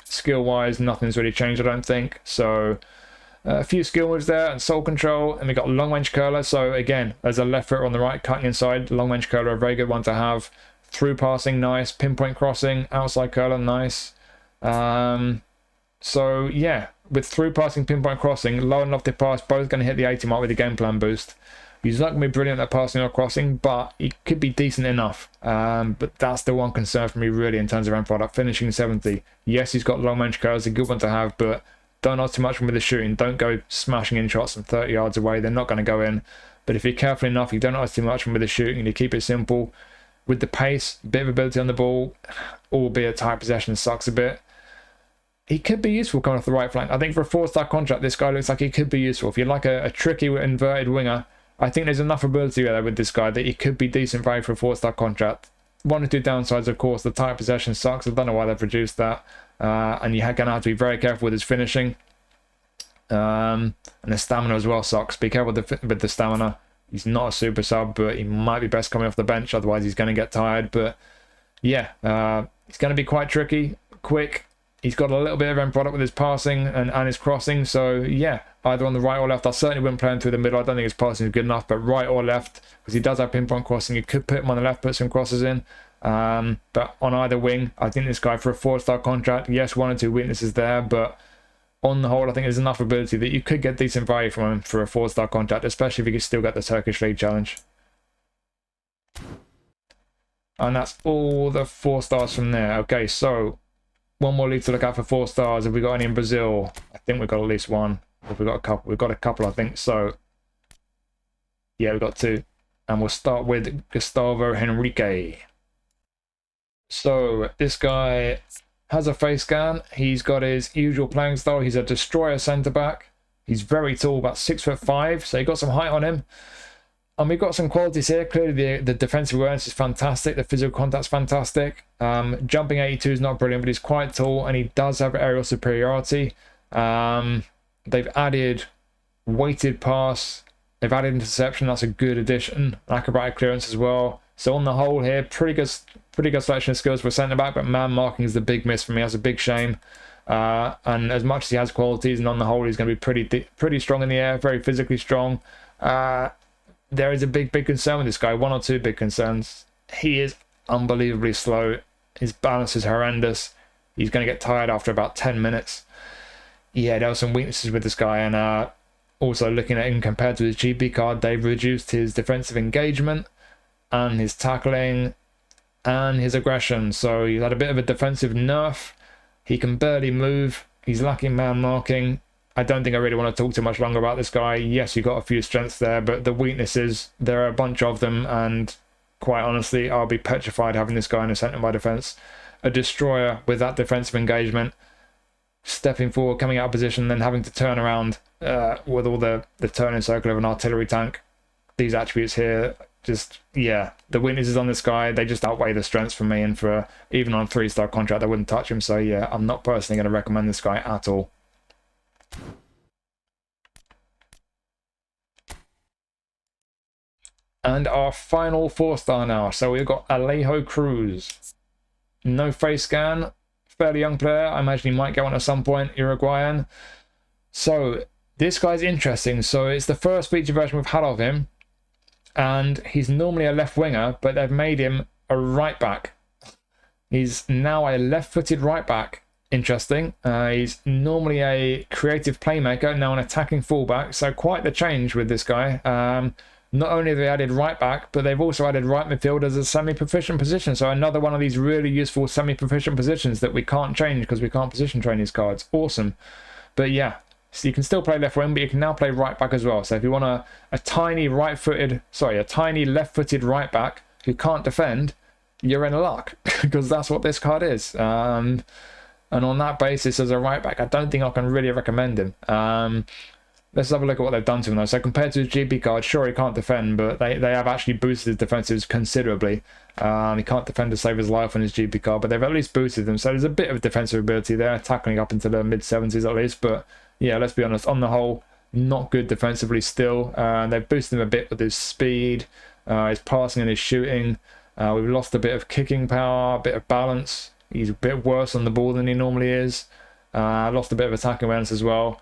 Skill-wise, nothing's really changed, I don't think. So a few skill moves there, and soul control, and we got long-range curler. So again, as a left footer on the right, cutting inside, long-range curler, a very good one to have. Through passing, nice. Pinpoint crossing, outside curler, nice. So yeah, with through passing, pinpoint crossing, low and lofted pass, both going to hit the 80 mark with the game plan boost. He's not going to be brilliant at passing or crossing, but he could be decent enough. But that's the one concern for me really in terms of end product. Finishing 70. Yes, he's got long range curls, a good one to have, but don't ask too much with the shooting. Don't go smashing in shots from 30 yards away. They're not going to go in. But if you're careful enough, you don't ask too much with the shooting, and you keep it simple. With the pace, bit of ability on the ball, albeit tight possession sucks a bit. He could be useful coming off the right flank. I think for a 4-star contract, this guy looks like he could be useful. If you're like a tricky inverted winger, I think there's enough ability there with this guy that he could be decent value for a 4-star contract. One or two downsides, of course, the tight possession sucks. I don't know why they've reduced that. And you're going to have to be very careful with his finishing. And the stamina as well sucks. Be careful with the stamina. He's not a super sub, but he might be best coming off the bench. Otherwise, he's going to get tired. But yeah, he's going to be quite tricky, quick. He's got a little bit of end product with his passing and his crossing. So yeah, either on the right or left. I certainly wouldn't play him through the middle. I don't think his passing is good enough, but right or left, because he does have pinpoint crossing. You could put him on the left, put some crosses in. But on either wing, I think this guy for a 4-star contract, yes, one or two weaknesses there, but on the whole, I think there's enough ability that you could get decent value from him for a 4-star contract, especially if you could still get the Turkish League challenge. And that's all the 4 stars from there. Okay, so one more league to look out for 4 stars. Have we got any in Brazil? I think we've got at least one. Have we got a couple? We've got a couple, I think. So yeah, we've got 2. And we'll start with Gustavo Henrique. So this guy has a face scan. He's got his usual playing style. He's a destroyer centre-back. He's very tall, about 6'5", so he got some height on him. And we've got some qualities here. Clearly, the defensive awareness is fantastic. The physical contact's fantastic. Jumping 82 is not brilliant, but he's quite tall, and he does have aerial superiority. They've added weighted pass. They've added interception. That's a good addition. Acrobatic clearance as well. So on the whole here, pretty good selection of skills for a centre-back, but man marking is the big miss for me. That's a big shame. And as much as he has qualities, and on the whole, he's going to be pretty strong in the air, very physically strong. There is a big concern with this guy. One or two big concerns. He is unbelievably slow. His balance is horrendous. He's going to get tired after about 10 minutes. Yeah, there are some weaknesses with this guy. And also looking at him compared to his GP card, they've reduced his defensive engagement and his tackling and his aggression. So he's had a bit of a defensive nerf. He can barely move. He's lacking man marking. I don't think I really want to talk too much longer about this guy. Yes, you got a few strengths there, but the weaknesses, there are a bunch of them, and quite honestly, I'll be petrified having this guy in the centre of my defence. A destroyer with that defensive engagement, stepping forward, coming out of position, then having to turn around with all the turning circle of an artillery tank. These attributes here, just, yeah, the weaknesses on this guy, they just outweigh the strengths for me, and for even on a 3-star contract, I wouldn't touch him. So yeah, I'm not personally going to recommend this guy at all. And our final 4-star now. So we've got Alejo Cruz. No face scan. Fairly young player. I imagine he might get one at some point. Uruguayan. So this guy's interesting. So it's the first feature version we've had of him. And he's normally a left winger, but they've made him a right back. He's now a left-footed right back. Interesting. He's normally a creative playmaker, now an attacking fullback. So quite the change with this guy. Not only have they added right back, but they've also added right midfield as a semi-proficient position. So another one of these really useful semi-proficient positions that we can't change because we can't position train these cards. Awesome. But yeah, so you can still play left wing, but you can now play right back as well. So if you want a tiny left-footed right back who can't defend, you're in luck because that's what this card is. And on that basis, as a right back, I don't think I can really recommend him. Let's have a look at what they've done to him though. So compared to his GP card, sure, he can't defend, but they have actually boosted his defensives considerably. He can't defend to save his life on his GP card, but they've at least boosted them. So there's a bit of defensive ability there, tackling up into the mid-70s at least. But yeah, let's be honest, on the whole, not good defensively still. They've boosted him a bit with his speed, his passing and his shooting. We've lost a bit of kicking power, a bit of balance. He's a bit worse on the ball than he normally is. Lost a bit of attacking awareness as well.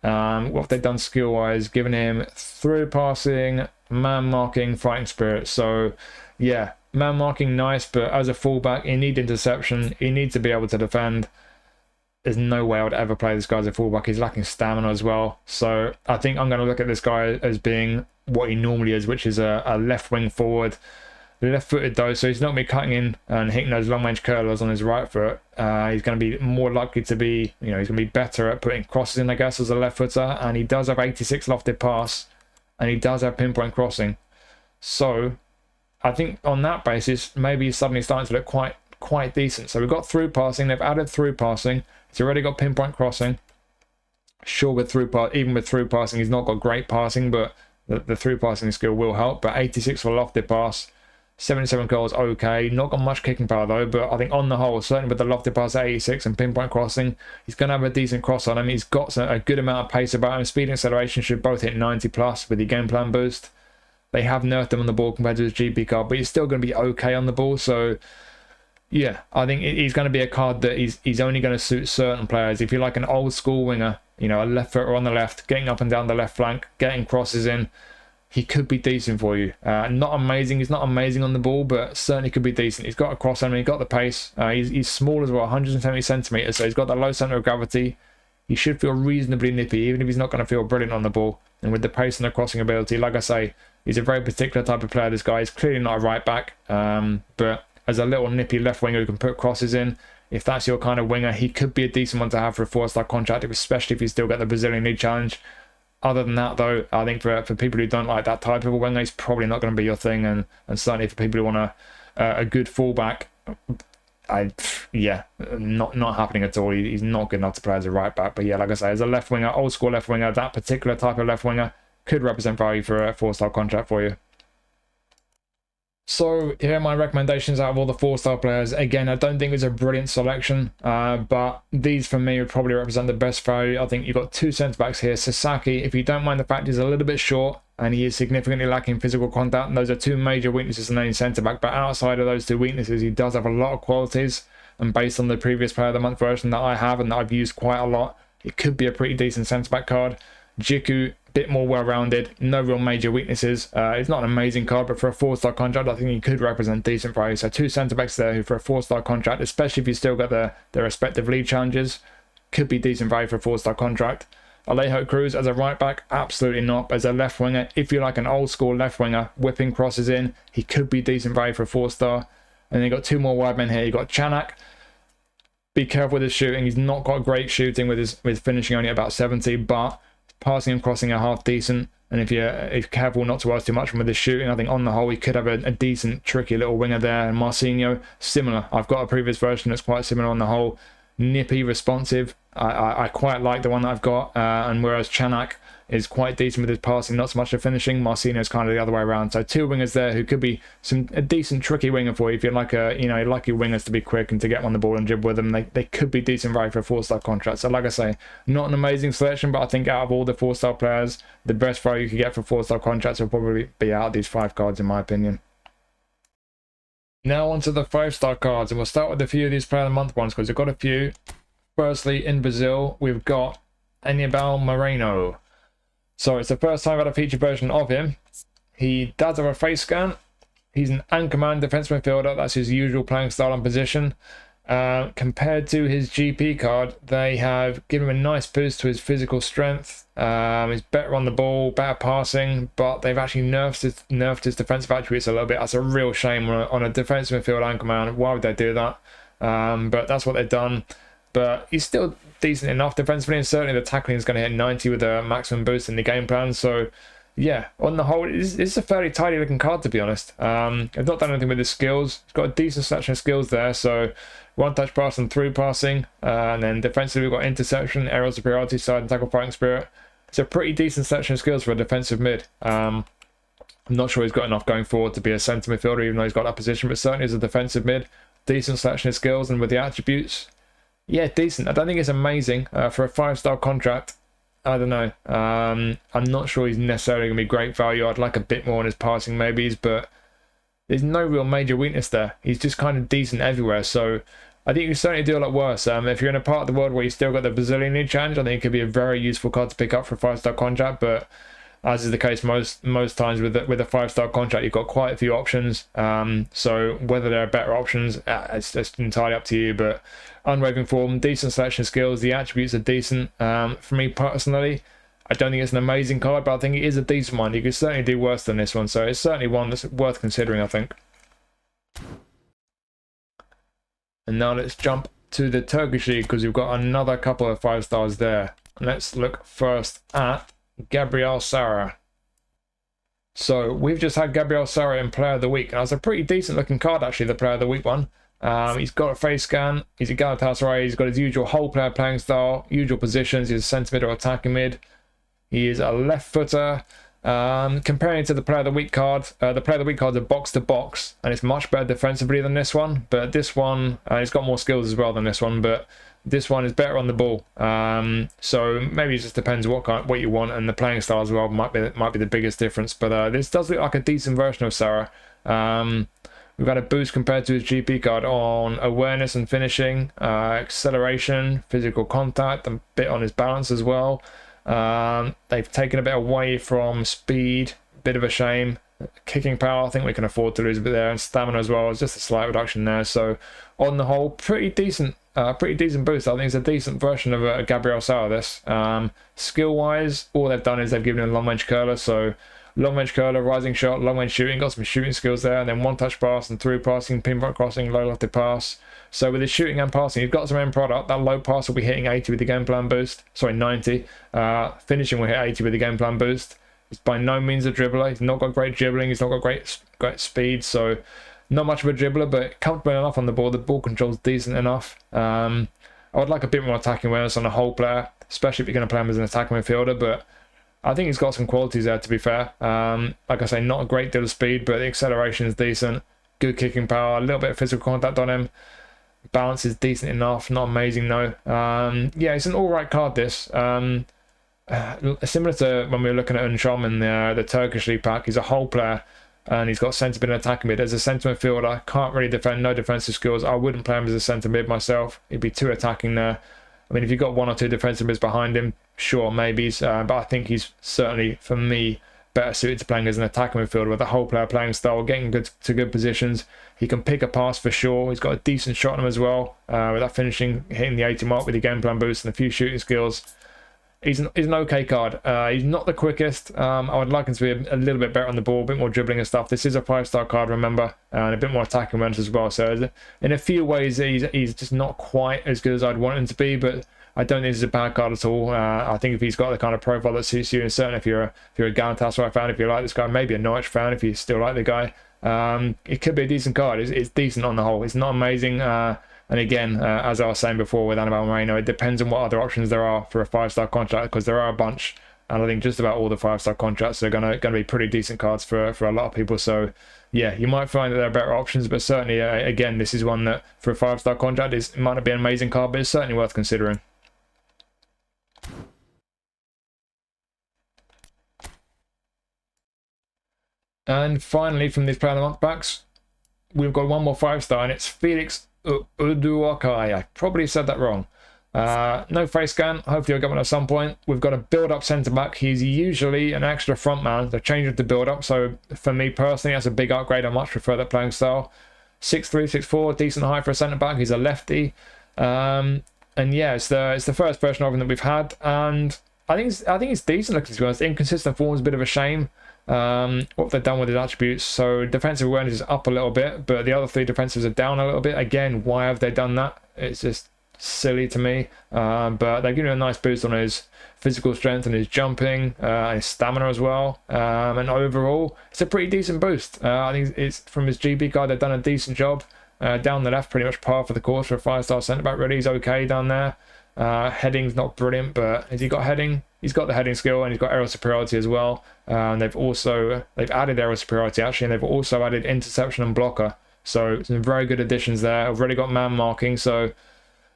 What have they done skill-wise? Given him through passing, man marking, fighting spirit. So yeah, man marking nice, but as a fullback, he needs interception. He needs to be able to defend. There's no way I would ever play this guy as a fullback. He's lacking stamina as well. So I think I'm going to look at this guy as being what he normally is, which is a left wing forward. Left-footed though, so he's not going to be cutting in and hitting those long-range curlers on his right foot. He's going to be more likely to be, he's going to be better at putting crosses in, I guess, as a left-footer. And he does have 86 lofted pass, and he does have pinpoint crossing. So I think on that basis, maybe he's suddenly starting to look quite decent. So we've got through passing. They've added through passing. He's already got pinpoint crossing. Sure, even with through passing, he's not got great passing, but the through passing skill will help. But 86 for lofted pass. 77 goals, okay. Not got much kicking power though, but I think on the whole, certainly with the lofted pass at 86 and pinpoint crossing, he's going to have a decent cross on him. He's got a good amount of pace about him. Speed and acceleration should both hit 90 plus with the game plan boost. They have nerfed him on the ball compared to his GP card, but he's still going to be okay on the ball. So yeah, I think he's going to be a card that he's only going to suit certain players. If you're like an old school winger, a left footer on the left, getting up and down the left flank, getting crosses in, he could be decent for you. Not amazing. He's not amazing on the ball, but certainly could be decent. He's got a cross on him. He's got the pace. He's small as well, 170 centimeters. So he's got the low center of gravity. He should feel reasonably nippy, even if he's not going to feel brilliant on the ball. And with the pace and the crossing ability, like I say, he's a very particular type of player. This guy is clearly not a right back, but as a little nippy left winger who can put crosses in, if that's your kind of winger, he could be a decent one to have for a 4-star contract, especially if you still get the Brazilian League Challenge. Other than that, though, I think for people who don't like that type of a winger, he's probably not going to be your thing. And certainly for people who want a good fullback, yeah, not happening at all. He's not good enough to play as a right back. But yeah, like I say, as a left winger, old school left winger, that particular type of left winger could represent value for a 4-star contract for you. So here are my recommendations out of all the 4-star players. Again, I don't think it's a brilliant selection, but these for me would probably represent the best value. I think you've got 2 centre-backs here. Sasaki, if you don't mind the fact he's a little bit short and he is significantly lacking physical contact, and those are 2 major weaknesses in any centre-back. But outside of those 2 weaknesses, he does have a lot of qualities. And based on the previous Player of the Month version that I have and that I've used quite a lot, it could be a pretty decent centre-back card. Djiku, bit more well-rounded, no real major weaknesses. It's not an amazing card, but for a 4-star contract, I think he could represent decent value. So 2 centre-backs there who for a 4-star contract, especially if you still got their respective league challenges, could be decent value for a 4-star contract. Alejo Cruz as a right-back, absolutely not. As a left winger, if you like an old-school left winger, whipping crosses in, he could be decent value for a 4-star. And then you've got 2 more wide men here. You've got Çanak. Be careful with his shooting. He's not got great shooting with finishing only about 70, but passing and crossing are half decent, and if you're careful not to ask too much from with his shooting, I think on the whole he could have a decent, tricky little winger there. And Marcinho, similar. I've got a previous version that's quite similar on the whole. Nippy, responsive. I quite like the one that I've got, and whereas Çanak is quite decent with his passing, not so much the finishing, Marcinho is kind of the other way around. So 2 wingers there who could be a decent, tricky winger for you if you're like you like your wingers to be quick and to get on the ball and dribble with them. They could be decent value for a 4-star contract. So like I say, not an amazing selection, but I think out of all the 4-star players, the best value you could get for 4-star contracts will probably be out of these 5 cards in my opinion. Now onto the 5-star cards, and we'll start with a few of these Player of the Month ones because we've got a few. Firstly, in Brazil, we've got Aníbal Moreno. So it's the first time I've had a feature version of him. He does have a face scan. He's an anchorman defense midfielder. That's his usual playing style and position. Compared to his GP card, they have given him a nice boost to his physical strength. He's better on the ball, better passing, but they've actually nerfed his defensive attributes a little bit. That's a real shame on a defensive midfield anchorman. Why would they do that? But that's what they've done. But he's still decent enough defensively, and certainly the tackling is going to hit 90 with a maximum boost in the game plan. So yeah, on the whole, it's a fairly tidy looking card, to be honest. I've not done anything with his skills. He's got a decent selection of skills there. So 1-touch pass and through passing, and then defensively we've got interception, aerial superiority, side and tackle fighting spirit. It's a pretty decent selection of skills for a defensive mid. I'm not sure he's got enough going forward to be a centre midfielder, even though he's got that position, but certainly as a defensive mid, decent selection of skills, and with the attributes, yeah, decent. I don't think it's amazing for a 5-star contract. I don't know. I'm not sure he's necessarily going to be great value. I'd like a bit more on his passing maybe, but there's no real major weakness there. He's just kind of decent everywhere. So I think you can certainly do a lot worse. If you're in a part of the world where you still got the Brazilian League Challenge, I think it could be a very useful card to pick up for a 5-star contract. But as is the case most times with a 5-star contract, you've got quite a few options. So whether there are better options, it's just entirely up to you. But unwavering form, decent selection skills, the attributes are decent. For me personally, I don't think it's an amazing card, but I think it is a decent one. You could certainly do worse than this one, so it's certainly one that's worth considering, I think. And now let's jump to the Turkish League because we've got another couple of 5-stars there. Let's look first at Gabriel Sara. So we've just had Gabriel Sara in Player of the Week, and that's a pretty decent looking card actually, the Player of the Week one. He's got a face scan, he's a Galatasaray, he's got his usual whole player playing style, usual positions, he's a centre mid or attacking mid. He is a left footer. Comparing to the Player of the Week card, the Player of the Week cards are box to box, and it's much better defensively than this one. But this one, it's got more skills as well than this one, but this one is better on the ball. So maybe it just depends what you want, and the playing style as well might be the biggest difference. But this does look like a decent version of Sara. We've had a boost compared to his GP card on awareness and finishing, acceleration, physical contact, and a bit on his balance as well. They've taken a bit away from speed, bit of a shame. Kicking power, I think we can afford to lose a bit there, and stamina as well. It's just a slight reduction there. So on the whole, pretty decent boost. I think it's a decent version of a Gabriel Sara. This skill wise, all they've done is they've given him a long range curler. So long range curler, rising shot, long range shooting, got some shooting skills there, and then 1-touch pass and through passing, pinpoint crossing, low lofted pass. So with his shooting and passing, he's got some end product. That low pass will be hitting 80 with the game plan boost. Sorry, 90. Finishing will hit 80 with the game plan boost. He's by no means a dribbler. He's not got great dribbling. He's not got great speed. So Not much of a dribbler, but comfortable enough on the ball. The ball control's decent enough. I would like a bit more attacking awareness on the whole player, especially if you're going to play him as an attacking midfielder, but I think he's got some qualities there, to be fair. Like I say, not a great deal of speed, but the acceleration is decent. Good kicking power, a little bit of physical contact on him. Balance is decent enough, not amazing though. Yeah, it's an alright card, this. Similar to when we were looking at Ntcham in the Turkish League pack, he's a whole player, and he's got centre mid and attacking mid. As a centre midfielder, can't really defend, no defensive skills. I wouldn't play him as a centre mid myself. He'd be too attacking there. I mean, if you've got one or two defensive mids behind him, sure, maybe. But I think he's certainly, for me, better suited to playing as an attacking midfielder with a whole player playing style, getting to good positions. He can pick a pass for sure. He's got a decent shot on him as well, with that finishing, hitting the 80 mark with the game plan boost and a few shooting skills. He's an okay card. He's not the quickest. I would like him to be a little bit better on the ball, a bit more dribbling and stuff. This is a 5-star card, remember, and a bit more attacking awareness as well. So in a few ways, he's just not quite as good as I'd want him to be, but I don't think this is a bad card at all. I think if he's got the kind of profile that suits you, and certainly if you're a Galatasaray fan, if you like this guy, maybe a Norwich fan if you still like the guy, it could be a decent card. It's decent on the whole. It's not amazing. And again, as I was saying before with Aníbal Moreno, it depends on what other options there are for a 5-star contract, because there are a bunch, and I think just about all the 5-star contracts are gonna be pretty decent cards for a lot of people. So yeah, you might find that there are better options, but certainly again, this is one that for a 5-star contract it might not be an amazing card, but it's certainly worth considering. And finally, from these Player of the Month packs, we've got one more 5-star, and it's Felix Uduokhai. I probably said that wrong. No face scan. Hopefully I'll get one at some point. We've got a build-up centre-back. He's usually an extra front man. They've changed it to build-up, so for me personally, that's a big upgrade. I much prefer that playing style. 6'3", 6'4", decent height for a centre-back. He's a lefty. And yeah, it's the first version of him that we've had, and I think it's decent looking, to be honest. Inconsistent form is a bit of a shame. What they've done with his attributes. So defensive awareness is up a little bit, but the other 3 defensives are down a little bit. Again, why have they done that? It's just silly to me. But they're giving him a nice boost on his physical strength and his jumping, and his stamina as well. And overall, it's a pretty decent boost. I think it's from his GB guide, they've done a decent job. Down the left, pretty much par for the course for a 5-star centre back. Really, he's okay down there. Heading's not brilliant, but has he got heading? He's got the heading skill, and he's got aerial superiority as well. And they've added aerial superiority actually, and they've also added interception and blocker. So some very good additions there. I've already got man marking, so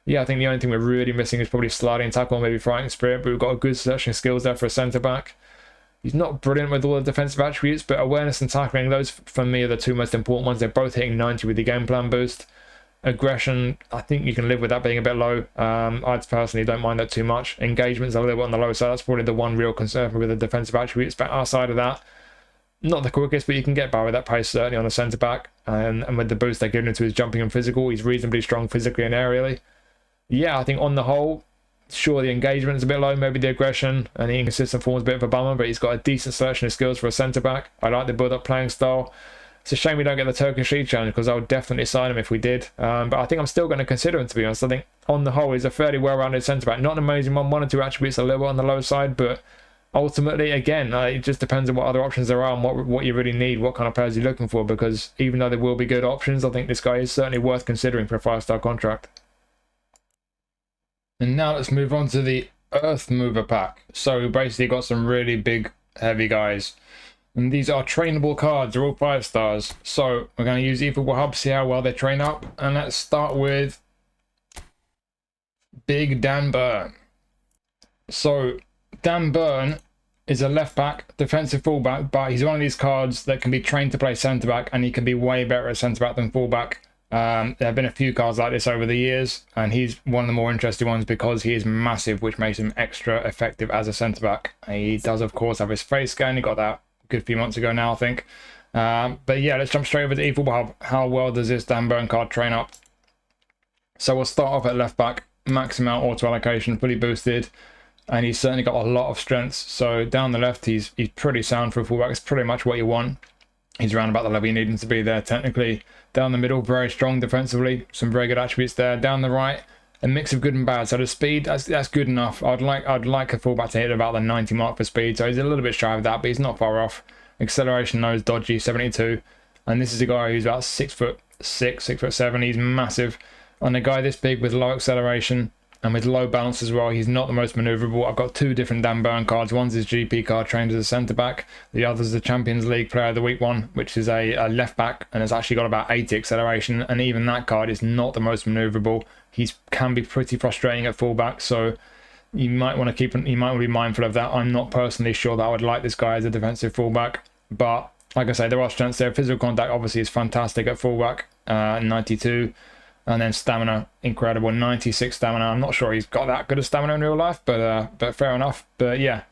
yeah, I think the only thing we're really missing is probably sliding tackle, maybe fighting spirit. But we've got a good selection of skills there for a centre back. He's not brilliant with all the defensive attributes, but awareness and tackling, those for me are the 2 most important ones. They're both hitting 90 with the game plan boost. Aggression, I think you can live with that being a bit low. I personally don't mind that too much. Engagement's a little bit on the low side. That's probably the one real concern with the defensive attributes. But outside of that, not the quickest, but you can get by with that pace, certainly on the centre back. And with the boost they're giving him to his jumping and physical, he's reasonably strong physically and aerially. Yeah, I think on the whole, sure, the engagement is a bit low, maybe the aggression and the inconsistent form is a bit of a bummer, but he's got a decent selection of skills for a centre back. I like the build-up playing style. It's a shame we don't get the Turkish League challenge, because I would definitely sign him if we did. But I think I'm still going to consider him, to be honest. I think on the whole, he's a fairly well-rounded centre-back. Not an amazing one or 2 attributes a little bit on the low side, but ultimately, again, it just depends on what other options there are and what you really need, what kind of players you're looking for, because even though there will be good options, I think this guy is certainly worth considering for a 5-star contract. And now let's move on to the Earthmover pack. So we basically got some really big, heavy guys. And these are trainable cards. They're all 5 stars. So we're going to use eFootball Hub, see how well they train up. And let's start with Big Dan Burn. So Dan Burn is a left back, defensive fullback, but he's one of these cards that can be trained to play centre back, and he can be way better at centre back than fullback. There have been a few cards like this over the years, and he's one of the more interesting ones because he is massive, which makes him extra effective as a centre back. He does, of course, have his face scan. He got that a good few months ago now, I think. But yeah, let's jump straight over to eFootball Hub. How well does this Dan Burn card train up? So we'll start off at left back, max amount auto allocation, fully boosted, and he's certainly got a lot of strengths. So down the left, he's pretty sound for a fullback. It's pretty much what you want. He's around about the level you need him to be there technically. Down the middle, very strong defensively, some very good attributes there. Down the right, a mix of good and bad. So the speed, that's good enough. I'd like a fullback to hit about the 90 mark for speed. So he's a little bit shy of that, but he's not far off. Acceleration, no, is dodgy, 72. And this is a guy who's about 6'6", 6'7". He's massive. On a guy this big with low acceleration and with low balance as well, he's not the most manoeuvrable. I've got two different Dan Burn cards. One's his GP card, trained as a centre-back. The other's the Champions League Player of the Week one, which is a left-back, and has actually got about 80 acceleration. And even that card is not the most manoeuvrable. He can be pretty frustrating at fullback, so you might want to be mindful of that. I'm not personally sure that I would like this guy as a defensive fullback, but like I say, there are strengths there. Physical contact obviously is fantastic at fullback, 92. And then stamina, incredible, 96 stamina. I'm not sure he's got that good of stamina in real life, but fair enough. But yeah,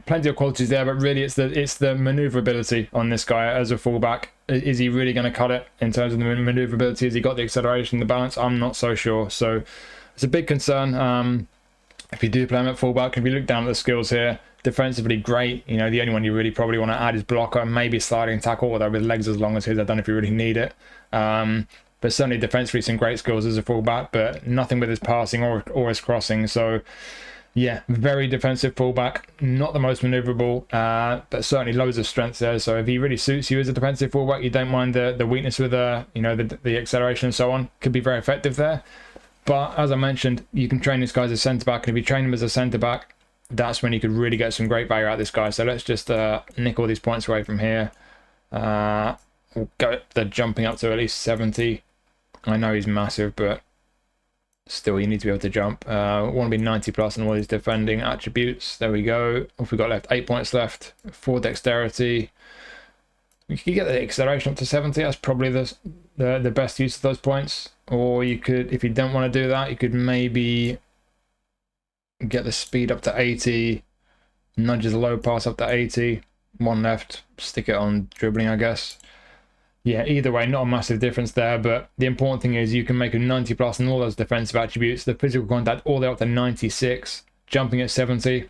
plenty of qualities there. But really, it's the maneuverability on this guy as a fullback. Is he really going to cut it in terms of the maneuverability? Has he got the acceleration, the balance? I'm not so sure. So it's a big concern. If you do play him at fullback, if you look down at the skills here, defensively great. You know, the only one you really probably want to add is blocker, maybe sliding tackle, although with legs as long as his, I don't know if you really need it. But certainly defensively some great skills as a fullback, but nothing with his passing or his crossing. So yeah, very defensive fullback, not the most maneuverable, but certainly loads of strengths there. So if he really suits you as a defensive fullback, you don't mind the weakness with the acceleration and so on, could be very effective there. But as I mentioned, you can train this guy as a centre back, and if you train him as a centre back, that's when you could really get some great value out of this guy. So let's just nick all these points away from here. We'll go the jumping up to at least 70. I know he's massive, but still, you need to be able to jump. Want to be 90 plus on all these defending attributes. There we go. What have we got left? 8 points left. 4 dexterity. You could get the acceleration up to 70. That's probably the best use of those points. Or you could, if you don't want to do that, you could maybe get the speed up to 80. Nudges low pass up to 80. 1 left. Stick it on dribbling, I guess. Yeah, either way, not a massive difference there, but the important thing is you can make a 90 plus on all those defensive attributes, the physical contact all the way up to 96, jumping at 70,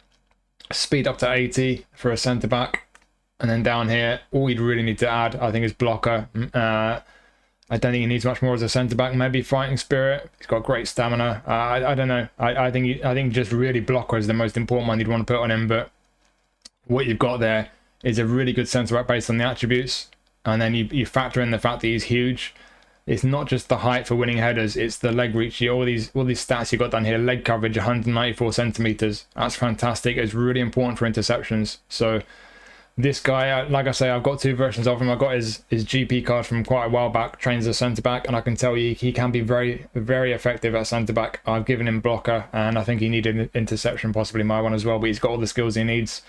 speed up to 80 for a centre back, and then down here, all you'd really need to add, I think, is blocker. I don't think he needs much more as a centre back. Maybe fighting spirit. He's got great stamina. I don't know. I think just really blocker is the most important one you'd want to put on him. But what you've got there is a really good centre back based on the attributes. And then you factor in the fact that he's huge. It's not just the height for winning headers, it's the leg reach. All these stats you got down here. Leg coverage, 194 centimeters. That's fantastic. It's really important for interceptions. So this guy, like I say, I've got 2 versions of him. I got his GP card from quite a while back, trains as a centre back, and I can tell you he can be very, very effective at centre back. I've given him blocker, and I think he needed an interception, possibly my one as well. But he's got all the skills he needs,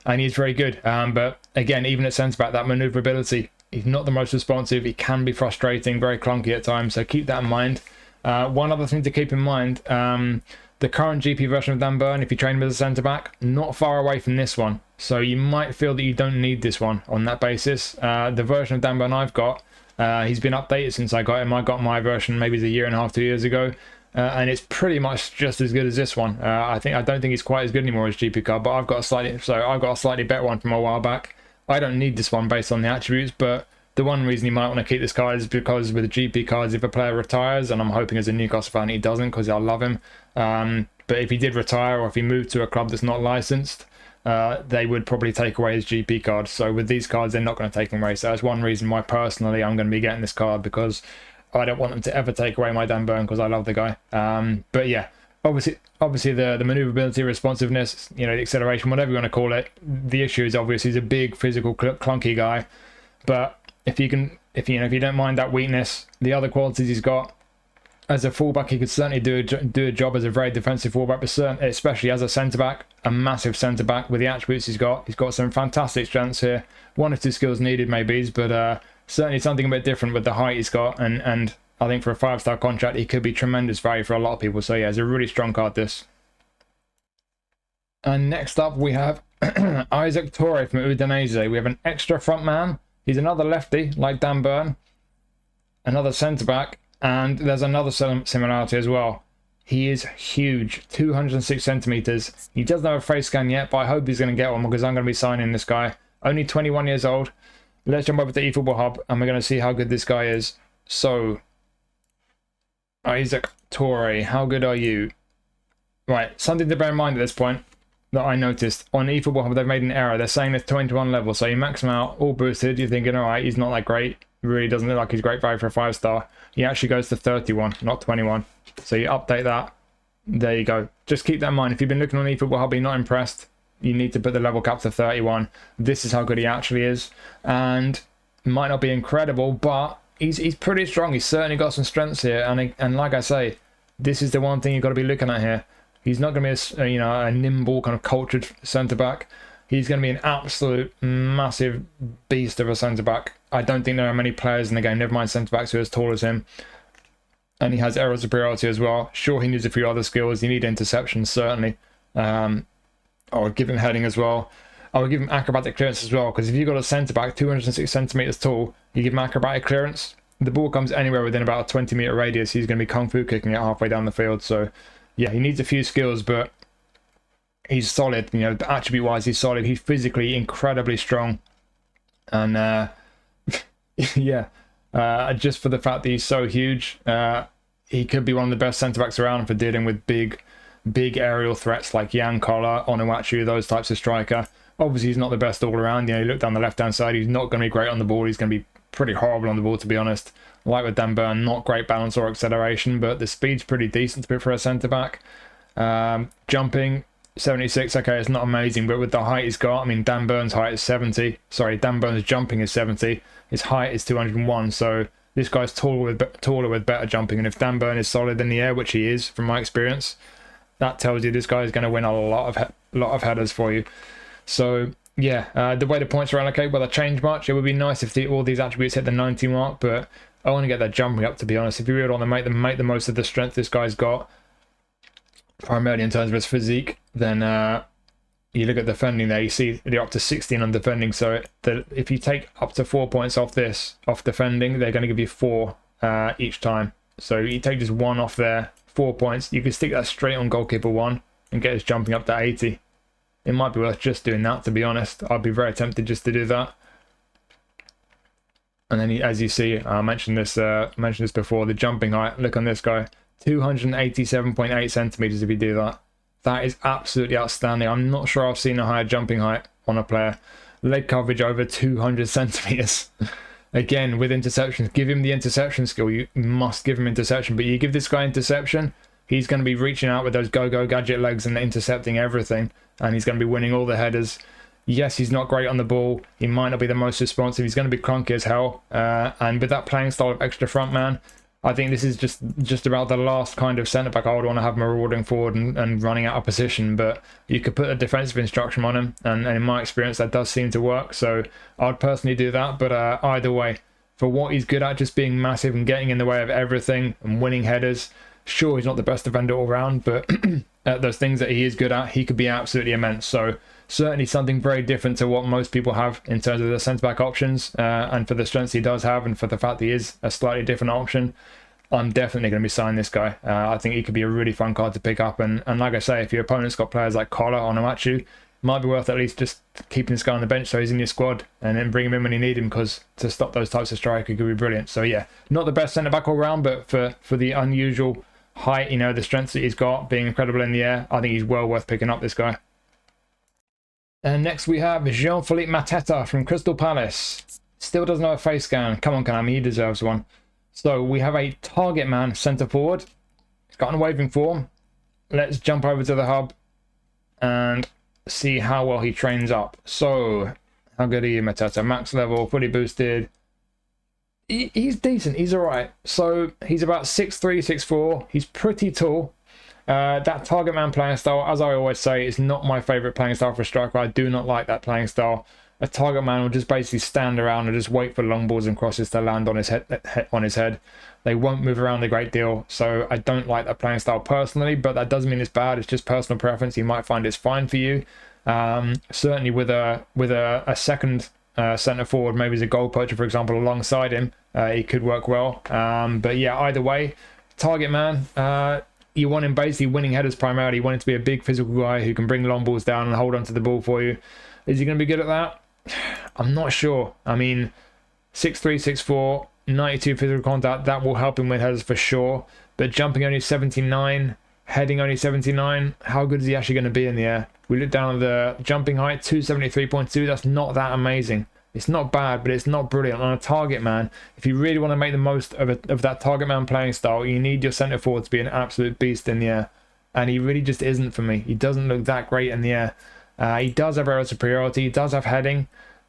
and he's very good. But again, even at centre back, that manoeuvrability. He's not the most responsive. He can be frustrating, very clunky at times. So keep that in mind. One other thing to keep in mind, the current GP version of Dan Burn, if you train him as a centre-back, not far away from this one. So you might feel that you don't need this one on that basis. The version of Dan Burn I've got, he's been updated since I got him. I got my version maybe a year and a half, 2 years ago. And it's pretty much just as good as this one. I don't think it's quite as good anymore as GP card, but I've got a slightly better one from a while back. I don't need this one based on the attributes, but the one reason you might want to keep this card is because with the GP cards, if a player retires, and I'm hoping as a Newcastle fan he doesn't because I love him, but if he did retire or if he moved to a club that's not licensed, they would probably take away his GP card. So with these cards, they're not going to take them away. So that's one reason why personally I'm going to be getting this card, because I don't want them to ever take away my Dan Burn because I love the guy. But yeah, obviously the maneuverability, responsiveness, the acceleration, whatever you want to call it. The issue is obviously he's a big physical clunky guy, but if you don't mind that weakness, the other qualities he's got as a fullback, he could certainly do a job as a very defensive fullback, but especially as a centre back, a massive centre back with the attributes he's got. He's got some fantastic strengths here. 1 or 2 skills needed maybe, but certainly something a bit different with the height he's got, and I think for a 5-star contract, he could be tremendous value for a lot of people. So yeah, it's a really strong card, this. And next up, we have Isaak Touré from Udinese. We have an extra front man. He's another lefty, like Dan Burn. Another centre-back. And there's another similarity as well. He is huge, 206 centimeters. He doesn't have a face scan yet, but I hope he's going to get one because I'm going to be signing this guy. Only 21 years old. Let's jump over to eFootball Hub, and we're going to see how good this guy is. So, Isaak Touré, how good are you? Right, something to bear in mind at this point. that I noticed on eFootball, they've made an error. They're saying it's 21 level, so you max him out all boosted. You're thinking, all right, he's not that great. Really doesn't look like he's great value for a 5-star. He actually goes to 31, not 21. So you update that. There you go. Just keep that in mind. If you've been looking on eFootball Hub, you're not impressed, you need to put the level cap to 31. This is how good he actually is, and might not be incredible, but he's pretty strong. He's certainly got some strengths here, and like I say, this is the one thing you've got to be looking at here. He's not going to be a nimble kind of cultured centre back. He's going to be an absolute massive beast of a centre back. I don't think there are many players in the game, never mind centre backs, who are as tall as him. And he has aerial superiority as well. Sure, he needs a few other skills. You need interceptions, certainly. I would give him heading as well. I would give him acrobatic clearance as well, because if you've got a centre back 206 centimetres tall, you give him acrobatic clearance, the ball comes anywhere within about a 20-metre radius, he's going to be kung fu kicking it halfway down the field. So yeah, he needs a few skills, but he's solid. Attribute wise, he's solid. He's physically incredibly strong, and yeah, just for the fact that he's so huge, he could be one of the best centre backs around for dealing with big aerial threats like Yan Kola, Onuachu, those types of striker. Obviously, he's not the best all around. You look down the left hand side, he's not going to be great on the ball. He's going to be pretty horrible on the ball, to be honest. Like with Dan Burn, not great balance or acceleration, but the speed's pretty decent for a centre back. Jumping 76, okay, it's not amazing, but with the height he's got, I mean, Dan Burn's height is 70. Sorry, Dan Burn's jumping is 70. His height is 201, so this guy's taller with better jumping. And if Dan Burn is solid in the air, which he is from my experience, that tells you this guy is going to win a lot of headers for you. So yeah, the way the points are allocated, will they change much? It would be nice if all these attributes hit the 90 mark, but I want to get that jumping up, to be honest. If you really want to make the most of the strength this guy's got, primarily in terms of his physique, then you look at defending there, you see they're up to 16 on defending. So if you take up to 4 points off defending, they're going to give you 4 each time. So you take just 1 off there, 4 points. You can stick that straight on goalkeeper 1 and get his jumping up to 80. It might be worth just doing that, to be honest. I'd be very tempted just to do that. And then, as you see, I mentioned this before, the jumping height. Look on this guy, 287.8 centimeters if you do that. That is absolutely outstanding. I'm not sure I've seen a higher jumping height on a player. Leg coverage over 200 centimeters. Again, with interceptions, give him the interception skill. You must give him interception, but you give this guy interception, he's going to be reaching out with those go-go gadget legs and intercepting everything, and he's going to be winning all the headers. Yes, he's not great on the ball. He might not be the most responsive. He's going to be clunky as hell. And with that playing style of extra front man, I think this is just about the last kind of centre-back I would want to have marauding forward and running out of position. But you could put a defensive instruction on him, and in my experience, that does seem to work. So I'd personally do that. But either way, for what he's good at, just being massive and getting in the way of everything and winning headers, sure, he's not the best defender all round, but at those things that he is good at, he could be absolutely immense. So certainly something very different to what most people have in terms of the centre-back options, and for the strengths he does have, and for the fact he is a slightly different option, I'm definitely going to be signing this guy. I think he could be a really fun card to pick up, and like I say, if your opponent's got players like Kola or Onuachu, it might be worth at least just keeping this guy on the bench so he's in your squad, and then bring him in when you need him, because to stop those types of strikers could be brilliant. So yeah, not the best centre-back all round, but for the unusual height, the strengths that he's got, being incredible in the air, I think he's well worth picking up, this guy. And next we have Jean-Philippe Mateta from Crystal Palace. Still doesn't have a face scan. Come on, Konami, he deserves one. So we have a target man centre forward. He's got an waving form. Let's jump over to the hub and see how well he trains up. So, how good are you, Mateta? Max level, fully boosted. He's decent. He's all right. So he's about 6'3", 6'4". He's pretty tall. That target man playing style, as I always say, is not my favourite playing style for a striker. I do not like that playing style. A target man will just basically stand around and just wait for long balls and crosses to land on his head. They won't move around a great deal, so I don't like that playing style personally, but that doesn't mean it's bad. It's just personal preference. You might find it's fine for you. Certainly with a second centre forward, maybe as a goal poacher, for example, alongside him, it could work well. But yeah, either way, target man, you want him basically winning headers primarily. You want him to be a big physical guy who can bring long balls down and hold onto the ball for you. Is he going to be good at that? I'm not sure. I mean, 6'3", 6'4", 92 physical contact, that will help him win headers for sure. But jumping only 79, heading only 79, how good is he actually going to be in the air? We look down at the jumping height, 273.2. That's not that amazing. It's not bad, but it's not brilliant. On a target man, if you really want to make the most of that target man playing style, you need your centre forward to be an absolute beast in the air. And he really just isn't for me. He doesn't look that great in the air. He does have aerial superiority. He does have heading.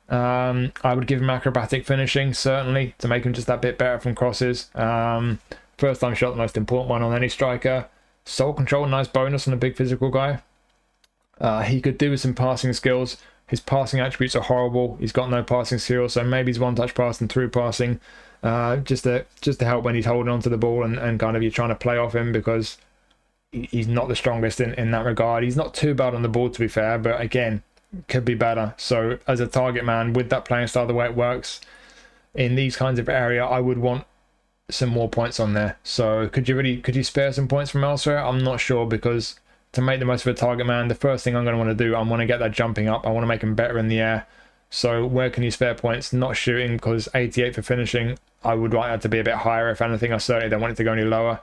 I would give him acrobatic finishing, certainly, to make him just that bit better from crosses. First time shot, the most important one on any striker. Soul control, nice bonus on a big physical guy. He could do with some passing skills. His passing attributes are horrible. He's got no passing skills, so maybe he's one-touch passing through passing, just to help when he's holding onto the ball and kind of you're trying to play off him, because he's not the strongest in that regard. He's not too bad on the ball, to be fair, but again, could be better. So as a target man, with that playing style, the way it works in these kinds of area, I would want some more points on there. So could you spare some points from elsewhere? I'm not sure, because to make the most of a target man, the first thing I'm going to want to do, I want to get that jumping up. I want to make him better in the air. So where can you spare points? Not shooting, because 88 for finishing, I would like that to be a bit higher. If anything, I certainly don't want it to go any lower.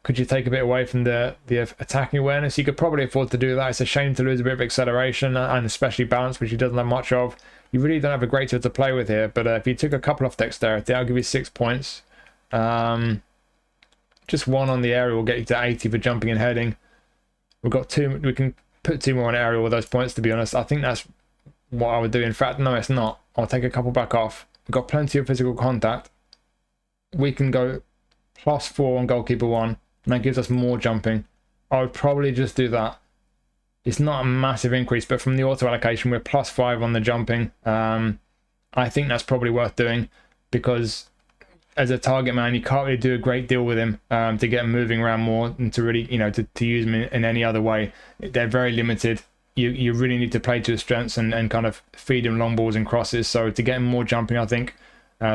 Could you take a bit away from the attacking awareness? You could probably afford to do that. It's a shame to lose a bit of acceleration and especially balance, which he doesn't have much of. You really don't have a great deal to play with here, but if you took a couple off dexterity, I'll give you 6 points. Just one on the area will get you to 80 for jumping and heading. We've got 2. We can put 2 more on area with those points, to be honest. I think that's what I would do. In fact, no, it's not. I'll take a couple back off. We've got plenty of physical contact. We can go +4 on goalkeeper 1, and that gives us more jumping. I would probably just do that. It's not a massive increase, but from the auto allocation, we're +5 on the jumping. I think that's probably worth doing, because as a target man, you can't really do a great deal with him to get him moving around more and to really, to use him in any other way. They're very limited. You really need to play to his strengths and kind of feed him long balls and crosses. So to get him more jumping, I think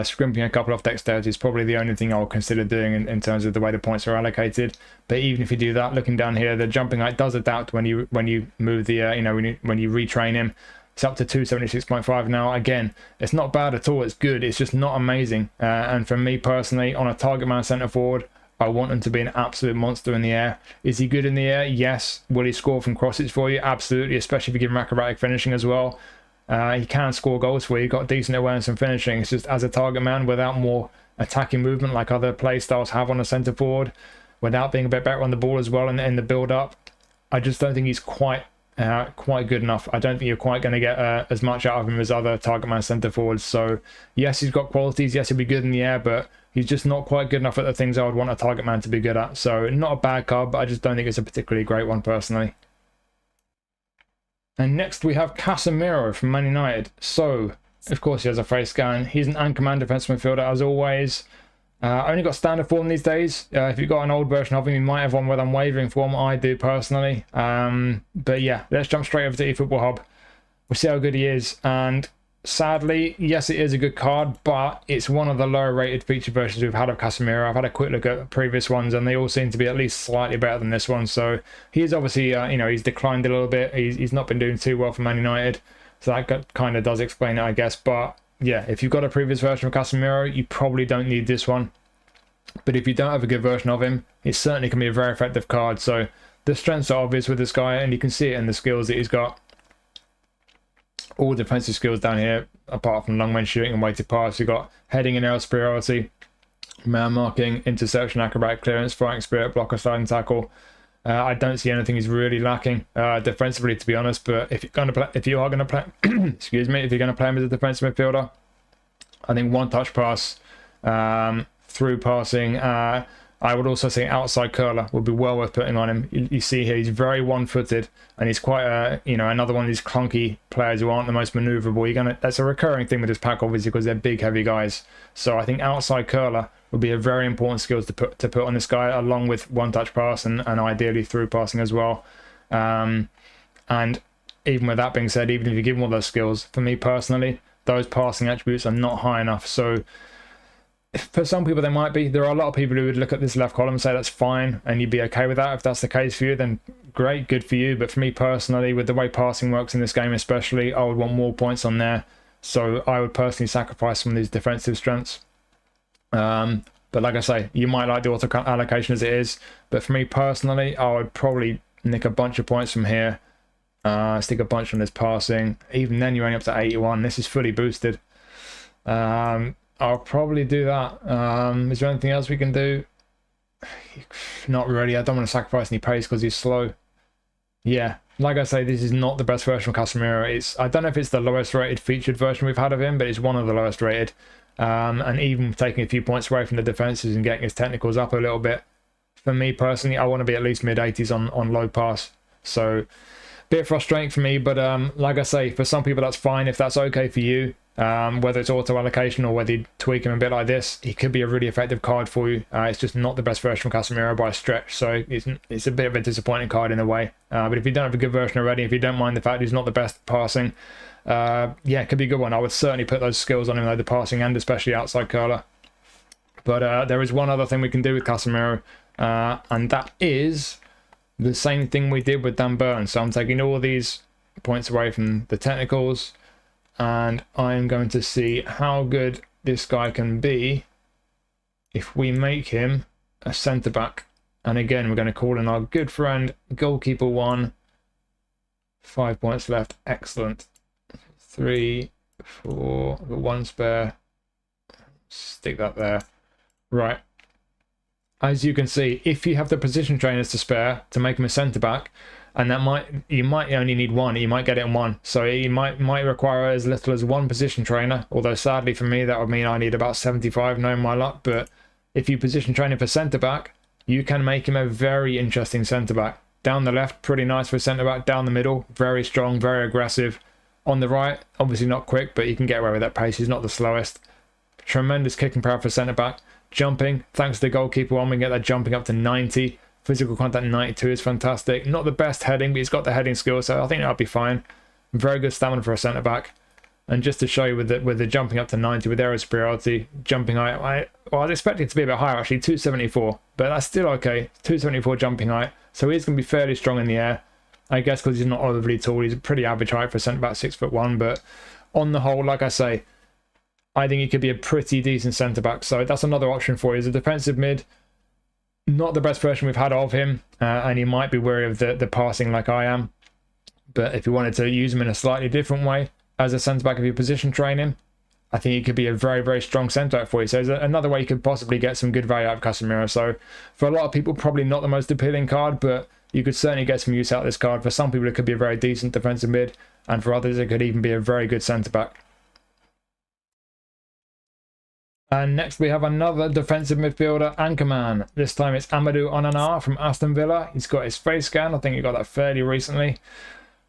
scrimping a couple off dexterity is probably the only thing I'll consider doing in terms of the way the points are allocated. But even if you do that, looking down here, the jumping height does adapt when you move the when you retrain him. It's up to 276.5 now. Again, it's not bad at all. It's good. It's just not amazing. And for me personally, on a target man centre forward, I want him to be an absolute monster in the air. Is he good in the air? Yes. Will he score from crosses for you? Absolutely, especially if you give him acrobatic finishing as well. He can score goals for you. He's got decent awareness and finishing. It's just as a target man, without more attacking movement like other play styles have on a centre forward, without being a bit better on the ball as well in the build-up, I just don't think he's quite good enough. I don't think you're quite going to get as much out of him as other target man centre forwards. So yes, he's got qualities. Yes, he'll be good in the air, but he's just not quite good enough at the things I would want a target man to be good at. So not a bad card, but I just don't think it's a particularly great one personally. And next we have Casemiro from Man United. So of course he has a face scan. He's an anchorman defensive midfielder as always. Only got standard form these days. If you've got an old version of him, you might have one with unwavering form. I do personally. But yeah, let's jump straight over to eFootball Hub. We'll see how good he is. And sadly, yes, it is a good card, but it's one of the lower rated feature versions we've had of Casemiro. I've had a quick look at previous ones, and they all seem to be at least slightly better than this one. So he's obviously, he's declined a little bit. He's not been doing too well for Man United. So that kind of does explain it, I guess. But yeah, if you've got a previous version of Casemiro, you probably don't need this one. But if you don't have a good version of him, it certainly can be a very effective card. So the strengths are obvious with this guy, and you can see it in the skills that he's got. All defensive skills down here, apart from long range shooting and weighted pass. You've got heading and aerial superiority, man marking, interception, acrobatic clearance, fighting spirit, blocker, sliding tackle. I don't see anything he's really lacking defensively, to be honest. But if you are going to play, excuse me, if you're going to play him as a defensive midfielder, I think one touch pass, through passing. I would also say outside curler would be well worth putting on him. You see here, he's very one-footed, and he's quite another one of these clunky players who aren't the most maneuverable. That's a recurring thing with this pack, obviously, because they're big, heavy guys. So I think outside curler would be a very important skill to put on this guy, along with one-touch pass and ideally through passing as well. And even with that being said, even if you give him all those skills, for me personally, those passing attributes are not high enough. So for some people, they might be. There are a lot of people who would look at this left column and say that's fine, and you'd be okay with that. If that's the case for you, then great, good for you. But for me personally, with the way passing works in this game especially, I would want more points on there. So I would personally sacrifice some of these defensive strengths. But like I say, you might like the auto allocation as it is. But for me personally, I would probably nick a bunch of points from here Stick a bunch on his passing. Even then, you're only up to 81. This is fully boosted. I'll probably do that. Is there anything else we can do? Not really. I don't want to sacrifice any pace because he's slow. Yeah, like I say, this is not the best version of Casemiro. I don't know if it's the lowest rated featured version we've had of him, but it's one of the lowest rated. And even taking a few points away from the defenses and getting his technicals up a little bit. For me personally, I want to be at least mid-80s on low pass. So, bit frustrating for me, but like I say, for some people that's fine. If that's okay for you, whether it's auto allocation or whether you tweak him a bit like this, he could be a really effective card for you. It's just not the best version of Casemiro by a stretch, so it's a bit of a disappointing card in a way. But if you don't have a good version already, if you don't mind the fact he's not the best passing, yeah, it could be a good one. I would certainly put those skills on him, though, the passing and especially outside curler. But there is one other thing we can do with Casemiro, and that is the same thing we did with Dan Burn. So I'm taking all these points away from the technicals, and I'm going to see how good this guy can be if we make him a centre-back. And again, we're going to call in our good friend, goalkeeper 1. 5 points left. Excellent. 3, 4, got 1 spare. Stick that there. Right. As you can see, if you have the position trainers to spare to make him a centre-back, and you might only need 1, you might get it in 1. So you might require as little as 1 position trainer, although sadly for me that would mean I need about 75 knowing my luck. But if you position train him for centre-back, you can make him a very interesting centre-back. Down the left, pretty nice for a centre-back. Down the middle, very strong, very aggressive. On the right, obviously not quick, but he can get away with that pace. He's not the slowest. Tremendous kicking power for centre-back. Jumping, thanks to the goalkeeper 1, we can get that jumping up to 90. Physical contact 92 is fantastic. Not the best heading, but he's got the heading skill, so I think that'll be fine. Very good stamina for a centre-back. And just to show you with the jumping up to 90 with aero superiority, jumping height, I was expecting it to be a bit higher actually, 274, but that's still okay. 274 jumping height, so he's going to be fairly strong in the air. I guess because he's not overly tall, he's a pretty average height for a centre-back, 6'1", but on the whole, like I say, I think he could be a pretty decent centre-back, so that's another option for you. As a defensive mid, not the best version we've had of him, and you might be wary of the passing like I am, but if you wanted to use him in a slightly different way, as a centre-back, if you position train him, I think he could be a very, very strong centre-back for you. So there's another way you could possibly get some good value out of Casemiro. So for a lot of people, probably not the most appealing card, but you could certainly get some use out of this card. For some people, it could be a very decent defensive mid, and for others, it could even be a very good centre-back. And next we have another defensive midfielder, Anchorman. This time it's Amadou Onana from Aston Villa. He's got his face scan. I think he got that fairly recently.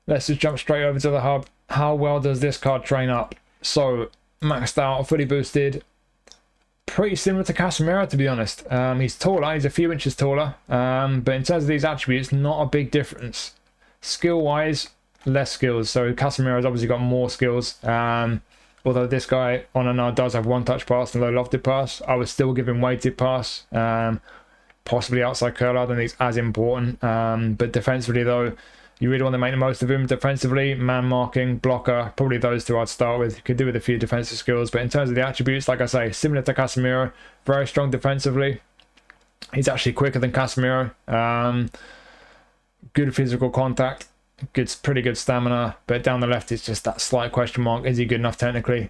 Let's just jump straight over to the hub. How well does this card train up? So, maxed out, fully boosted. Pretty similar to Casemiro, to be honest. He's taller. He's a few inches taller. But in terms of these attributes, not a big difference. Skill-wise, less skills. So Casemiro's obviously got more skills. Although this guy, Onana, does have one-touch pass and low lofted pass, I would still give him weighted pass. Possibly outside curl, I don't think it's as important. But defensively, though, you really want to make the most of him. Defensively, man marking, blocker, probably those two I'd start with. You could do with a few defensive skills. But in terms of the attributes, like I say, similar to Casemiro, very strong defensively. He's actually quicker than Casemiro. Good physical contact. Pretty good stamina, but down the left it's just that slight question mark. Is he good enough technically?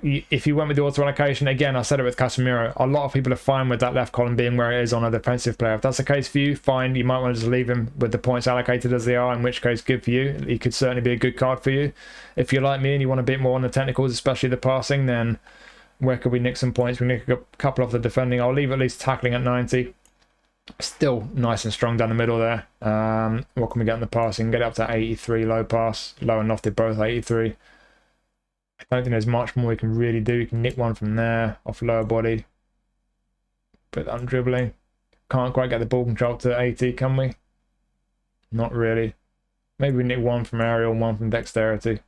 If you went with the auto allocation, again, I said it with Casemiro, a lot of people are fine with that left column being where it is on a defensive player. If that's the case for you, fine. You might want to just leave him with the points allocated as they are, in which case, good for you. He could certainly be a good card for you. If you're like me and you want a bit more on the technicals, especially the passing, then where could we nick some points? We nick a couple off the defending. I'll leave at least tackling at 90. Still nice and strong down the middle there. What can we get in the passing? Get it up to 83 low pass. Low and lofted both 83. I don't think there's much more we can really do. You can nick one from there off lower body. But I'm dribbling. Can't quite get the ball control to 80, can we? Not really. Maybe we nick one from aerial, one from dexterity.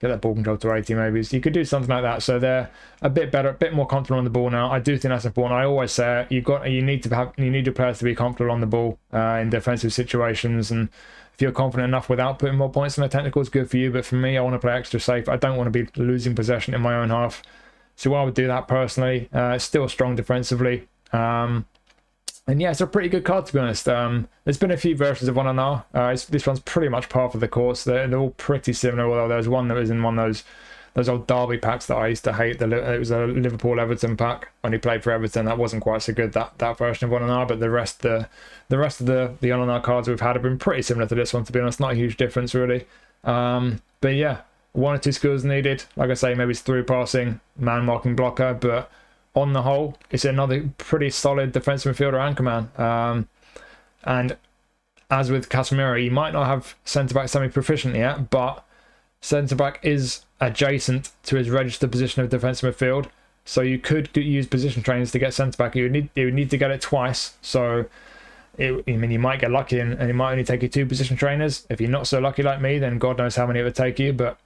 Get that ball control to 80 maybe. So you could do something like that. So they're a bit better, a bit more comfortable on the ball now. I do think that's important. I always say you need your players to be comfortable on the ball in defensive situations. And if you're confident enough without putting more points on the technical, it's good for you. But for me, I want to play extra safe. I don't want to be losing possession in my own half. So I would do that personally. Still strong defensively. And yeah, it's a pretty good card, to be honest. There's been a few versions of Onana. This one's pretty much par for the course. They're all pretty similar, although there's one that was in one of those old Derby packs that I used to hate. It was a Liverpool-Everton pack when he played for Everton. That wasn't quite so good, that version of Onana, but the rest of the Onana cards we've had have been pretty similar to this one, to be honest. Not a huge difference, really. But yeah, 1 or 2 skills needed. Like I say, maybe it's through passing, man-marking, blocker, but on the whole, it's another pretty solid defensive midfielder anchorman. And as with Casemiro, he might not have centre-back semi-proficient yet, but centre-back is adjacent to his registered position of defensive midfield. So you could use position trainers to get centre-back. You would need to get it twice. So, you might get lucky and it might only take you 2 position trainers. If you're not so lucky like me, then God knows how many it would take you. But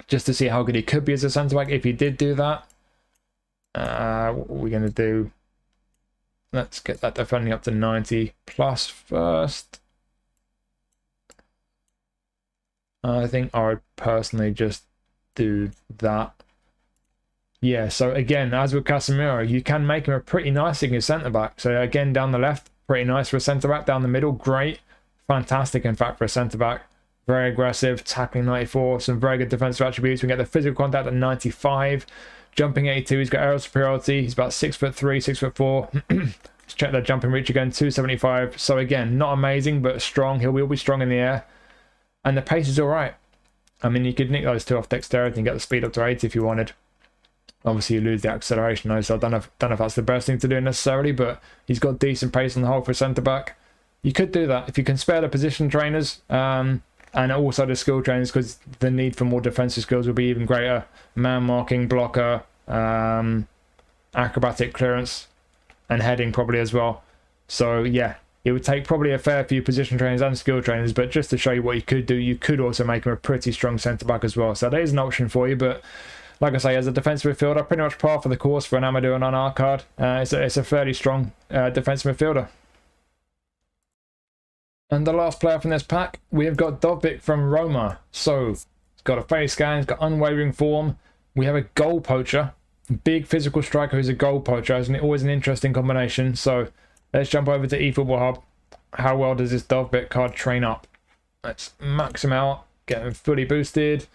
just to see how good he could be as a centre-back, if he did do that, what we're going to do, let's get that defending up to 90 plus first. I think I would personally just do that. Yeah, so again, as with Casemiro, you can make him a pretty nice looking centre-back. So again, down the left, pretty nice for a centre-back. Down the middle, great. Fantastic, in fact, for a centre-back. Very aggressive, tackling 94, some very good defensive attributes. We get the physical contact at 95. Jumping 82, he's got aerial superiority. He's about 6'3", 6'4". Let's check that jumping reach again, 275. So again, not amazing, but strong. He will be strong in the air. And the pace is all right. I mean, you could nick those 2 off dexterity and get the speed up to 80 if you wanted. Obviously, you lose the acceleration though, so I don't know if that's the best thing to do necessarily, but he's got decent pace on the whole for a centre-back. You could do that if you can spare the position trainers and also the skill trainers, because the need for more defensive skills will be even greater. Man marking, blocker, acrobatic clearance, and heading probably as well. So yeah, it would take probably a fair few position trainers and skill trainers, but just to show you what you could do, you could also make him a pretty strong centre-back as well. So that is an option for you, but like I say, as a defensive midfielder, pretty much par for the course for an Amadou Onana card. It's a fairly strong defensive midfielder. And the last player from this pack, we have got Dovbyk from Roma. So, he's got a face scan, he's got unwavering form. We have a goal poacher, big physical striker who's a goal poacher. Isn't it always an interesting combination? So, let's jump over to eFootball Hub. How well does this Dovbyk card train up? Let's max him out, get him fully boosted.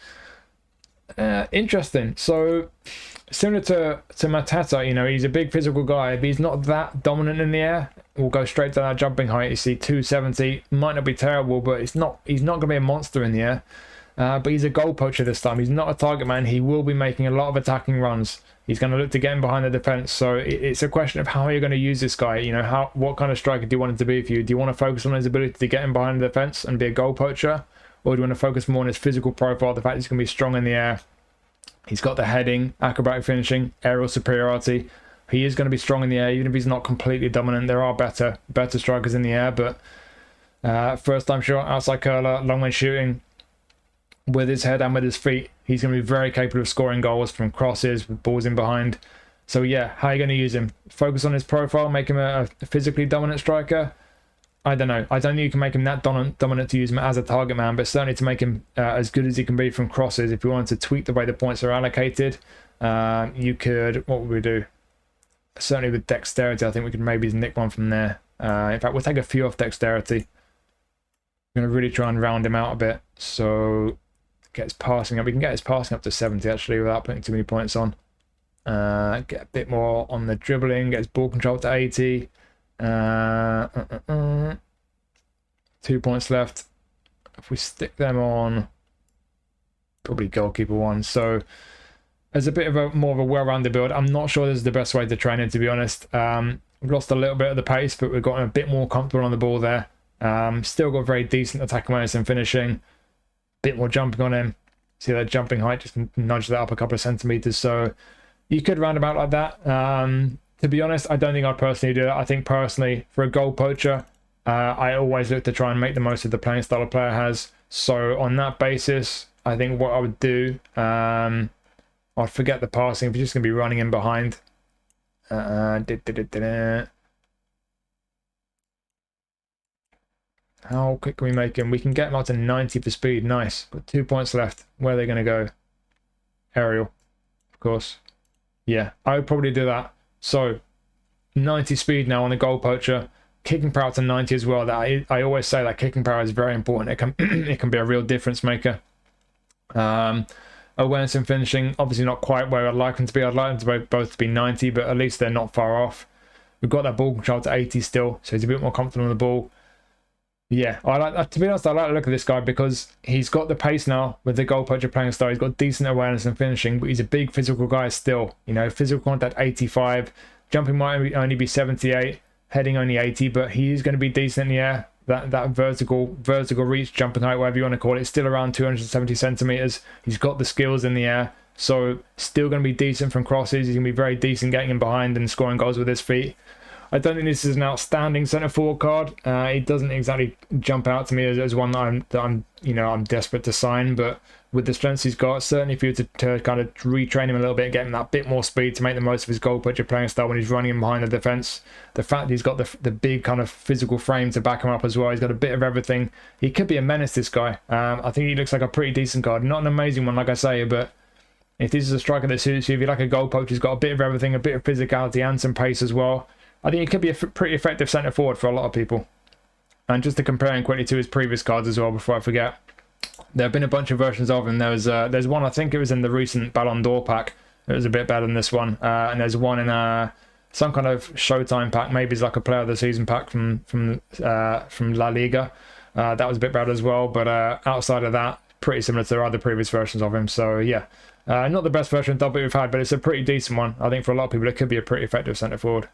Interesting. So similar to Mateta, he's a big physical guy, but he's not that dominant in the air. We'll go straight to that jumping height. You see 270, might not be terrible, but he's not going to be a monster in the air. But he's a goal poacher this time. He's not a target man. He will be making a lot of attacking runs. He's going to look to get in behind the defense. So it's a question of how you're going to use this guy. What kind of striker do you want him to be for you? Do you want to focus on his ability to get in behind the defense and be a goal poacher? Or do you want to focus more on his physical profile, the fact he's going to be strong in the air? He's got the heading, acrobatic finishing, aerial superiority. He is going to be strong in the air, even if he's not completely dominant. There are better strikers in the air, but first time shot, outside curler, long range shooting, with his head and with his feet, he's going to be very capable of scoring goals from crosses, with balls in behind. So yeah, how are you going to use him? Focus on his profile, make him a physically dominant striker? I don't know. I don't think you can make him that dominant to use him as a target man, but certainly to make him as good as he can be from crosses. If you wanted to tweak the way the points are allocated, you could, what would we do? Certainly with dexterity, I think we could maybe nick one from there. In fact, we'll take a few off dexterity. I'm going to really try and round him out a bit. So, get his passing up. We can get his passing up to 70 actually without putting too many points on. Get a bit more on the dribbling, get his ball control to 80. 2 points left. If we stick them on, probably goalkeeper 1. So as a bit of more of a well-rounded build, I'm not sure this is the best way to train him, to be honest. We've lost a little bit of the pace, but we've gotten a bit more comfortable on the ball there. Still got very decent attacking awareness and finishing. Bit more jumping on him. See that jumping height, just nudge that up a couple of centimeters. So you could round about like that. To be honest, I don't think I'd personally do that. I think personally, for a goal poacher, I always look to try and make the most of the playing style a player has. So on that basis, I think what I would do, I'd forget the passing if you're just going to be running in behind. How quick can we make him? We can get him up to 90 for speed. Nice. Got 2 points left. Where are they going to go? Aerial, of course. Yeah, I would probably do that. So 90 speed now on the goal poacher. Kicking power to 90 as well. That I always say that kicking power is very important. It can it can be a real difference maker. Awareness and finishing, obviously not quite where I'd like them to be. I'd like them to both to be 90, but at least they're not far off. We've got that ball control to 80 still, so he's a bit more comfortable on the ball. Yeah, I like, to be honest, I like the look of this guy because he's got the pace now with the goal poacher playing style. He's got decent awareness and finishing, but he's a big physical guy still. You know, physical contact 85, jumping might only be 78, heading only 80, but he is going to be decent in the air. That vertical reach, jumping height, whatever you want to call it, still around 270 centimeters. He's got the skills in the air, so still going to be decent from crosses. He's going to be very decent getting in behind and scoring goals with his feet. I don't think this is an outstanding centre forward card. It doesn't exactly jump out to me as one that I'm desperate to sign. But with the strengths he's got, certainly for you to kind of retrain him a little bit, get him that bit more speed to make the most of his goal poacher playing style when he's running in behind the defence. The fact he's got the big kind of physical frame to back him up as well. He's got a bit of everything. He could be a menace, this guy. I think he looks like a pretty decent card. Not an amazing one, like I say, but if this is a striker that suits you, if you like a goal poacher, he's got a bit of everything, a bit of physicality and some pace as well. I think he could be a pretty effective centre forward for a lot of people. And just to compare him quickly to his previous cards as well, before I forget, there have been a bunch of versions of him. There's one, I think it was in the recent Ballon d'Or pack. It was a bit better than this one. And there's one in some kind of Showtime pack. Maybe it's like a Player of the Season pack from La Liga. That was a bit better as well. But outside of that, pretty similar to the other previous versions of him. So yeah, not the best version of Dovbyk we've had, but it's a pretty decent one. I think for a lot of people, it could be a pretty effective centre forward.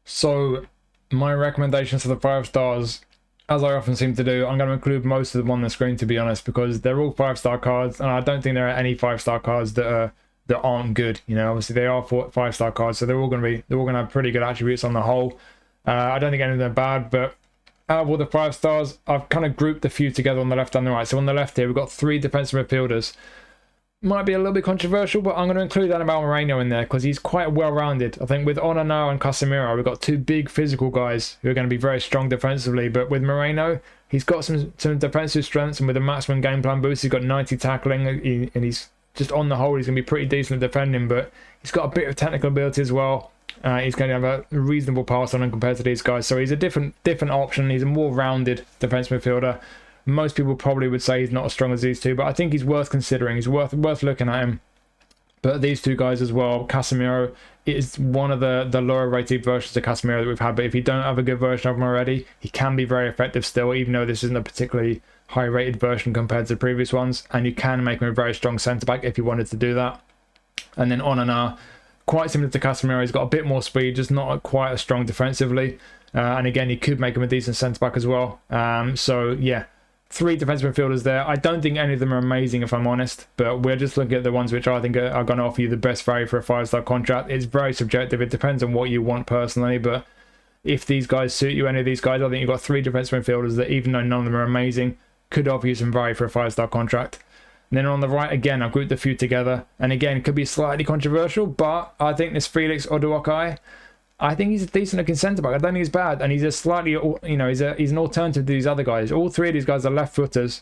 So my recommendations for the 5 stars, as I often seem to do, I'm going to include most of them on the screen, to be honest, because they're all 5-star cards, and I don't think there are any 5-star cards that aren't good. You know, obviously they are 5-star cards, so they're all going to have pretty good attributes on the whole. I don't think any of them are bad, but out of all the 5 stars, I've kind of grouped a few together on the left and the right. So on the left here, we've got 3 defensive midfielders. Might be a little bit controversial, but I'm going to include Aníbal Moreno in there because he's quite well-rounded. I think with Onana and Casemiro, we've got 2 big physical guys who are going to be very strong defensively. But with Moreno, he's got some defensive strengths, and with a maximum game plan boost, he's got 90 tackling, and he's just on the whole, he's going to be pretty decent at defending. But he's got a bit of technical ability as well. He's going to have a reasonable pass on him compared to these guys. So he's a different option. He's a more rounded defensive midfielder. Most people probably would say he's not as strong as these two, but I think he's worth considering. He's worth looking at him. But these 2 guys as well, Casemiro is one of the lower rated versions of Casemiro that we've had. But if you don't have a good version of him already, he can be very effective still, even though this isn't a particularly high rated version compared to the previous ones. And you can make him a very strong centre back if you wanted to do that. And then Onana, quite similar to Casemiro, he's got a bit more speed, just not quite as strong defensively. And again, you could make him a decent centre back as well. So yeah. 3 defensive midfielders there. I don't think any of them are amazing, if I'm honest, but we're just looking at the ones which I think are going to offer you the best value for a 5-star contract. It's very subjective. It depends on what you want personally, but if these guys suit you, any of these guys, I think you've got 3 defensive midfielders that, even though none of them are amazing, could offer you some value for a 5-star contract. And then on the right, again, I've grouped a few together, and again, it could be slightly controversial, but I think this Felix Uduokhai, I think he's a decent looking centre back. I don't think he's bad, and he's a slightly, he's an alternative to these other guys. All 3 of these guys are left footers.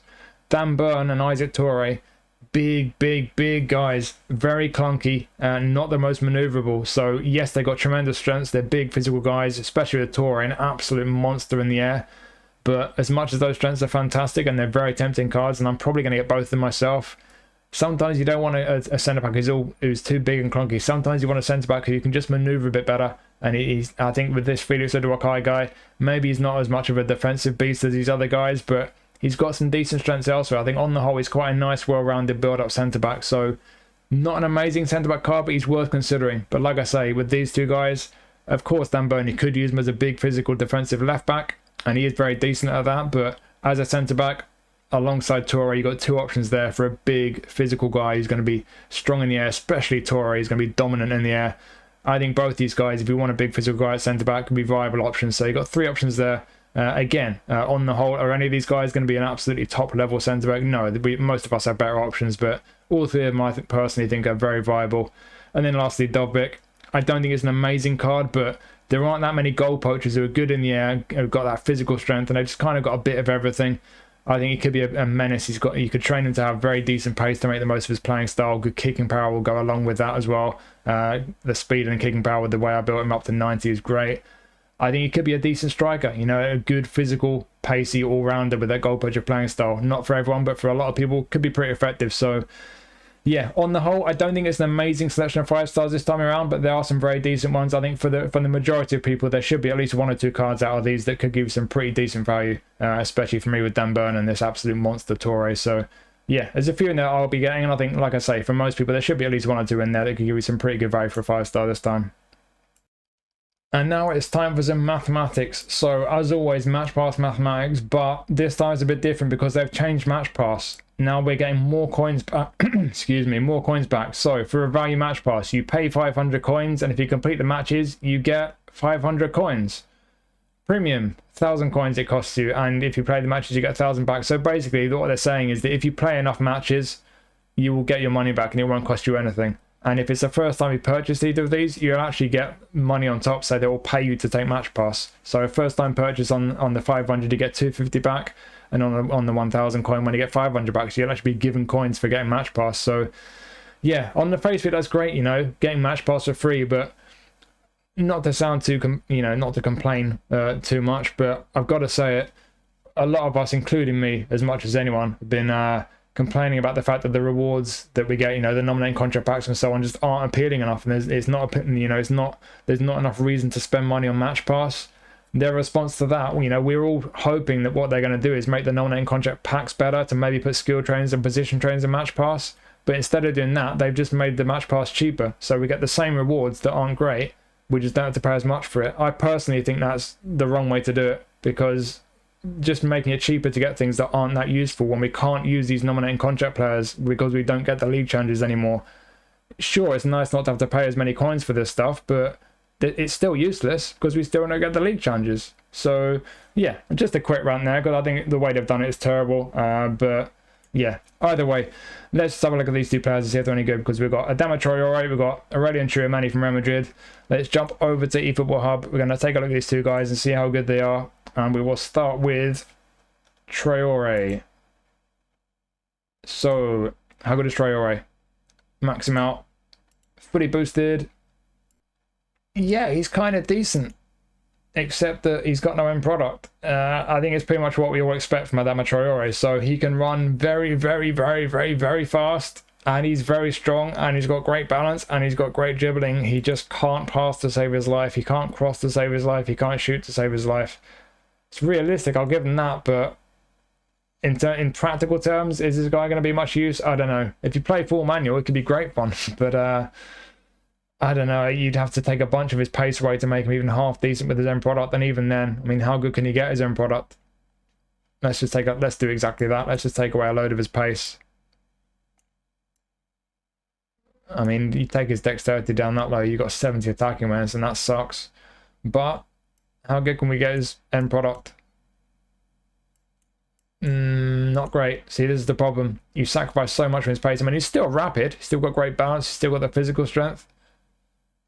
Dan Burn and Isaak Touré, big guys, very clunky and not the most manoeuvrable. So yes, they got tremendous strengths. They're big physical guys, especially with Touré, an absolute monster in the air. But as much as those strengths are fantastic and they're very tempting cards, and I'm probably going to get both of them myself, sometimes you don't want a centre back who's too big and clunky. Sometimes you want a centre back who you can just manoeuvre a bit better. And I think with this Felix Uduokhai guy, maybe he's not as much of a defensive beast as these other guys, but he's got some decent strengths elsewhere. I think on the whole, he's quite a nice, well-rounded build-up centre-back. So not an amazing centre-back card, but he's worth considering. But like I say, with these 2 guys, of course, Dan Burn, you could use him as a big physical defensive left-back, and he is very decent at that. But as a centre-back, alongside Touré, you've got 2 options there for a big physical guy who's going to be strong in the air, especially Touré. He's going to be dominant in the air. I think both these guys, if you want a big physical guy at centre-back, can be viable options. So you've got 3 options there. Again, on the whole, are any of these guys going to be an absolutely top-level centre-back? No, most of us have better options, but all 3 of them I personally think are very viable. And then lastly, Dovbyk. I don't think it's an amazing card, but there aren't that many goal poachers who are good in the air, who've got that physical strength, and they've just kind of got a bit of everything. I think he could be a menace. You could train him to have very decent pace to make the most of his playing style. Good kicking power will go along with that as well. The speed and kicking power with the way I built him up to 90 is great. I think he could be a decent striker, you know, a good physical, pacey all-rounder with that goal poacher playing style. Not for everyone, but for a lot of people, could be pretty effective. So, yeah, on the whole, I don't think it's an amazing selection of 5 stars this time around, but there are some very decent ones. I think for the majority of people, there should be at least 1 or 2 cards out of these that could give you some pretty decent value, especially for me with Dan Burn and this absolute monster Touré. So, yeah, there's a few in there I'll be getting, and I think, like I say, for most people, there should be at least 1 or 2 in there that could give you some pretty good value for a 5-star this time. And now it's time for some mathematics. So, as always, Match Pass mathematics, but this time it's a bit different because they've changed Match Pass. Now we're getting more coins back. Excuse me, more coins back. So, for a value Match Pass, you pay 500 coins, and if you complete the matches, you get 500 coins. Premium, 1,000 coins it costs you, and if you play the matches, you get 1,000 back. So, basically, what they're saying is that if you play enough matches, you will get your money back, and it won't cost you anything. And if it's the first time you purchase either of these, you'll actually get money on top, so they will pay you to take Match Pass. So first time purchase on the 500, you get 250 back, and on the 1,000 coin when you get 500 back, so you'll actually be given coins for getting Match Pass. So yeah, on the face of it, that's great, you know, getting Match Pass for free, but not to sound too, not to complain too much, but I've got to say it, a lot of us, including me, as much as anyone, have been complaining about the fact that the rewards that we get, you know, the nominating contract packs and so on, just aren't appealing enough, and there's not enough reason to spend money on Match Pass. Their response to that, you know, we're all hoping that what they're going to do is make the nominating contract packs better, to maybe put skill trains and position trains in Match Pass, but instead of doing that, they've just made the Match Pass cheaper, so we get the same rewards that aren't great, we just don't have to pay as much for it. I personally think that's the wrong way to do it, because just making it cheaper to get things that aren't that useful when we can't use these nominating contract players because we don't get the league challenges anymore. Sure, it's nice not to have to pay as many coins for this stuff, but it's still useless because we still don't get the league challenges. So yeah, just a quick rant there, because I think the way they've done it is terrible. But yeah, either way, let's have a look at these 2 players and see if they're any good, because we've got Adama Traoré, we've got Aurélien Tchouaméni from Real Madrid. Let's jump over to eFootball Hub. We're going to take a look at these 2 guys and see how good they are. And we will start with Traoré. So, how good is Traoré? Max him out. Fully boosted. Yeah, he's kind of decent. Except that he's got no end product. I think it's pretty much what we all expect from Adama Traoré. So, he can run very, very, very, very, very fast. And he's very strong. And he's got great balance. And he's got great dribbling. He just can't pass to save his life. He can't cross to save his life. He can't shoot to save his life. It's realistic, I'll give him that, but in practical terms, is this guy going to be much use? I don't know. If you play full manual, it could be great fun, but I don't know. You'd have to take a bunch of his pace away to make him even half decent with his own product, and even then, I mean, how good can he get his own product? Let's do exactly that. Let's just take away a load of his pace. I mean, you take his dexterity down that low, you've got 70 attacking awareness, and that sucks. But how good can we get his end product? Not great. See, this is the problem. You sacrifice so much from his pace. I mean, he's still rapid. He's still got great balance. He's still got the physical strength.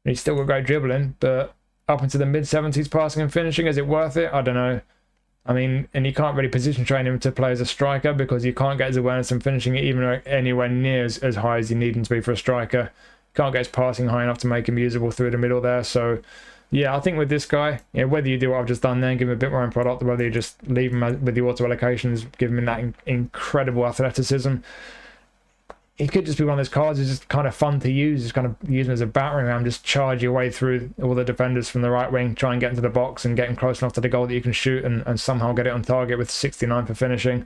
He's still got great dribbling. But up into the mid-70s passing and finishing, is it worth it? I don't know. I mean, and you can't really position train him to play as a striker because you can't get his awareness and finishing it even anywhere near as high as you need him to be for a striker. You can't get his passing high enough to make him usable through the middle there. So yeah, I think with this guy, whether you do what I've just done there and give him a bit more in product, or whether you just leave him with the auto allocations, give him that incredible athleticism, he could just be one of those cards who's just kind of fun to use. Just kind of use him as a battering ram, just charge your way through all the defenders from the right wing, try and get into the box and get him close enough to the goal that you can shoot and somehow get it on target with 69 for finishing.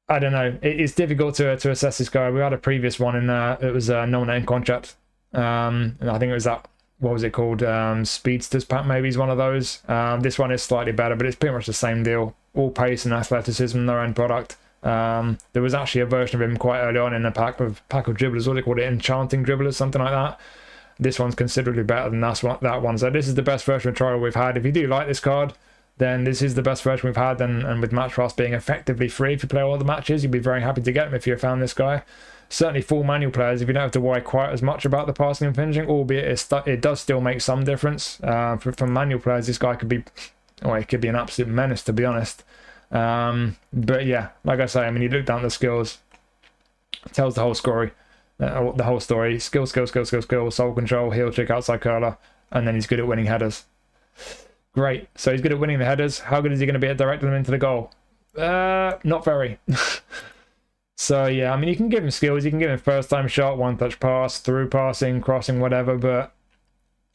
I don't know. It's difficult to assess this guy. We had a previous one in it was a no-name contract. And I think it was that. What was it called? Speedsters pack, maybe is one of those. This one is slightly better, but it's pretty much the same deal. All pace and athleticism, their own product. There was actually a version of him quite early on in a pack of dribblers. What do they call it? Enchanting dribblers, something like that. This one's considerably better than that one. So this is the best version of trial we've had. If you do like this card, then this is the best version we've had. And with Match Pass being effectively free, if you play all the matches, you'd be very happy to get him if you're a fan of this guy. Certainly full manual players, if you don't have to worry quite as much about the passing and finishing, albeit it does still make some difference. For manual players, this guy could be, it could be an absolute menace, to be honest. But yeah, like I say, I mean, you look down the skills, it tells the whole story. Skill, soul control, heel trick, outside curler, and then he's good at winning headers. Great. So he's good at winning the headers. How good is he going to be at directing them into the goal? Not very. So yeah, I mean, you can give him skills. You can give him first time shot, one touch pass, through passing, crossing, whatever. But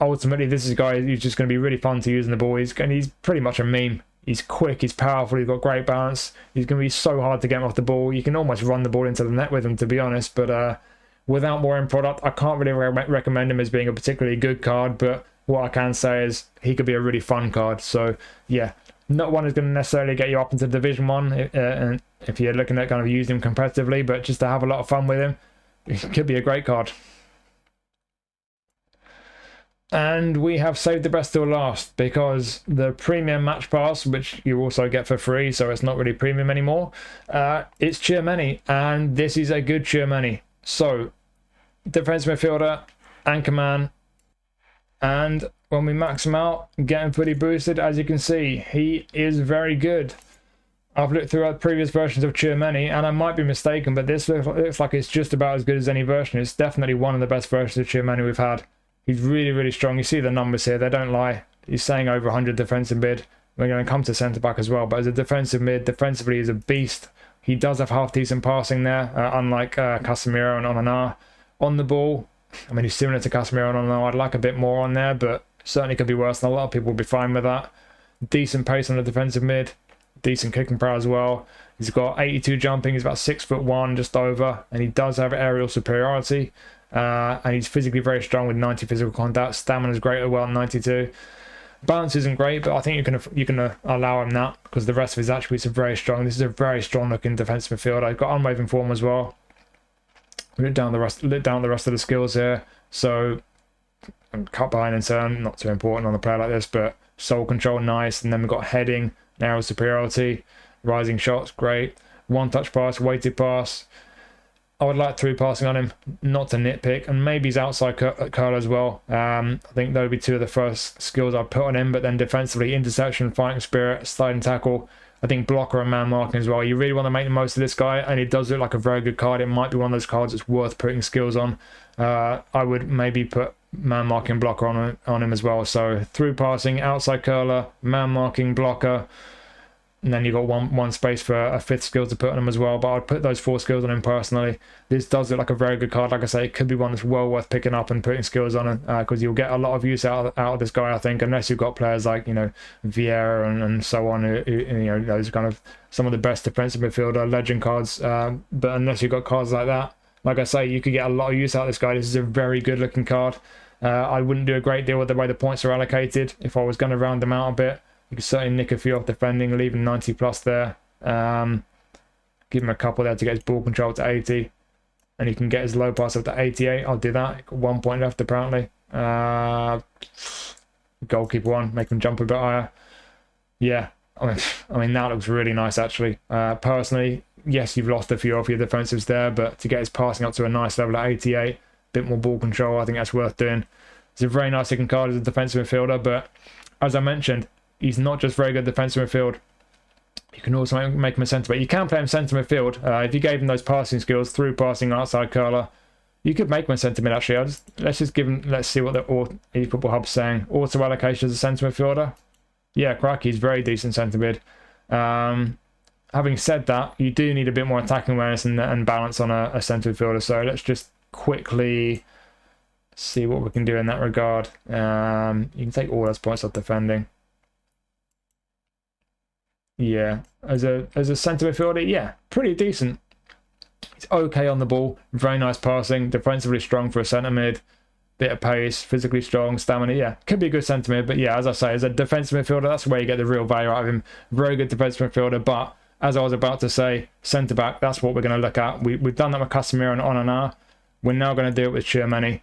ultimately, this is a guy who's just going to be really fun to use in the ball. He's pretty much a meme. He's quick, he's powerful, he's got great balance. He's going to be so hard to get him off the ball. You can almost run the ball into the net with him, to be honest. But without more end product, I can't really recommend him as being a particularly good card. But what I can say is he could be a really fun card. So yeah, not one is going to necessarily get you up into Division 1 and if you're looking at kind of using him competitively, but just to have a lot of fun with him, it could be a great card. And we have saved the best till last, because the premium match pass, which you also get for free, so it's not really premium anymore, it's Tchouaméni, and this is a good Tchouaméni. So, defensive midfielder, anchorman, and when we max him out, get him fully boosted, as you can see, he is very good. I've looked through previous versions of Tchouaméni, and I might be mistaken, but this looks like it's just about as good as any version. It's definitely one of the best versions of Tchouaméni we've had. He's really, really strong. You see the numbers here. They don't lie. He's saying over 100 defensive mid. We're going to come to centre-back as well. But as a defensive mid, defensively, he's a beast. He does have half-decent passing there, unlike Casemiro and Onana. On the ball, I mean, he's similar to Casemiro and Onana. I'd like a bit more on there, but certainly could be worse. And a lot of people will be fine with that. Decent pace on the defensive mid. Decent kicking power as well. He's got 82 jumping. He's about 6'1", just over. And he does have aerial superiority. And he's physically very strong with 90 physical contact. Stamina's great as well, 92. Balance isn't great, but I think you can allow him that, because the rest of his attributes are very strong. This is a very strong looking defensive midfielder. I've got unwavering form as well. Lit down the rest of the skills here. So cut behind and turn, not too important on a player like this, but soul control, nice. And then we've got heading, narrow superiority, rising shots, great. One touch pass, weighted pass. I would like through passing on him, not to nitpick, and maybe he's outside curl as well. I think those would be two of the first skills I'd put on him, but then defensively, interception, fighting spirit, sliding tackle, I think blocker and man marking as well. You really want to make the most of this guy, and he does look like a very good card. It might be one of those cards that's worth putting skills on. I would maybe put man marking, blocker on him as well. So through passing, outside curler, man marking, blocker. And then you've got one space for a fifth skill to put on him as well. But I'd put those 4 skills on him personally. This does look like a very good card. Like I say, it could be one that's well worth picking up and putting skills on it, because you'll get a lot of use out of this guy, I think, unless you've got players like, Vieira and so on, who those kind of some of the best defensive midfielder legend cards. But unless you've got cards like that, like I say, you could get a lot of use out of this guy. This is a very good looking card. I wouldn't do a great deal with the way the points are allocated if I was going to round them out a bit. You can certainly nick a few off defending, leaving 90 plus there. Give him a couple there to get his ball control to 80. And he can get his low pass up to 88. I'll do that. Got 1 point left, apparently. Goalkeeper one, make him jump a bit higher. Yeah, I mean that looks really nice, actually. Personally, yes, you've lost a few of your defensives there, but to get his passing up to a nice level at 88, a bit more ball control, I think that's worth doing. It's a very nice looking card as a defensive midfielder, but as I mentioned, he's not just very good defensive midfield. You can also make him a centre back. You can play him centre midfield. If you gave him those passing skills, through passing, outside curler, you could make him a centre mid, actually. Let's see what the eFootball Hub's saying. Auto allocation as a centre midfielder. Yeah, crikey, he's very decent centre mid. Having said that, you do need a bit more attacking awareness and balance on a centre midfielder. So let's just quickly see what we can do in that regard. You can take all those points off defending. Yeah, as a centre midfielder, yeah, pretty decent. He's okay on the ball, very nice passing, defensively strong for a centre mid, bit of pace, physically strong, stamina. Yeah, could be a good centre mid, but yeah, as I say, as a defensive midfielder, that's where you get the real value out of him. Very good defensive midfielder, but as I was about to say, centre back, that's what we're going to look at. We've done that with Casemiro and Onana. We're now going to do it with Tchouaméni,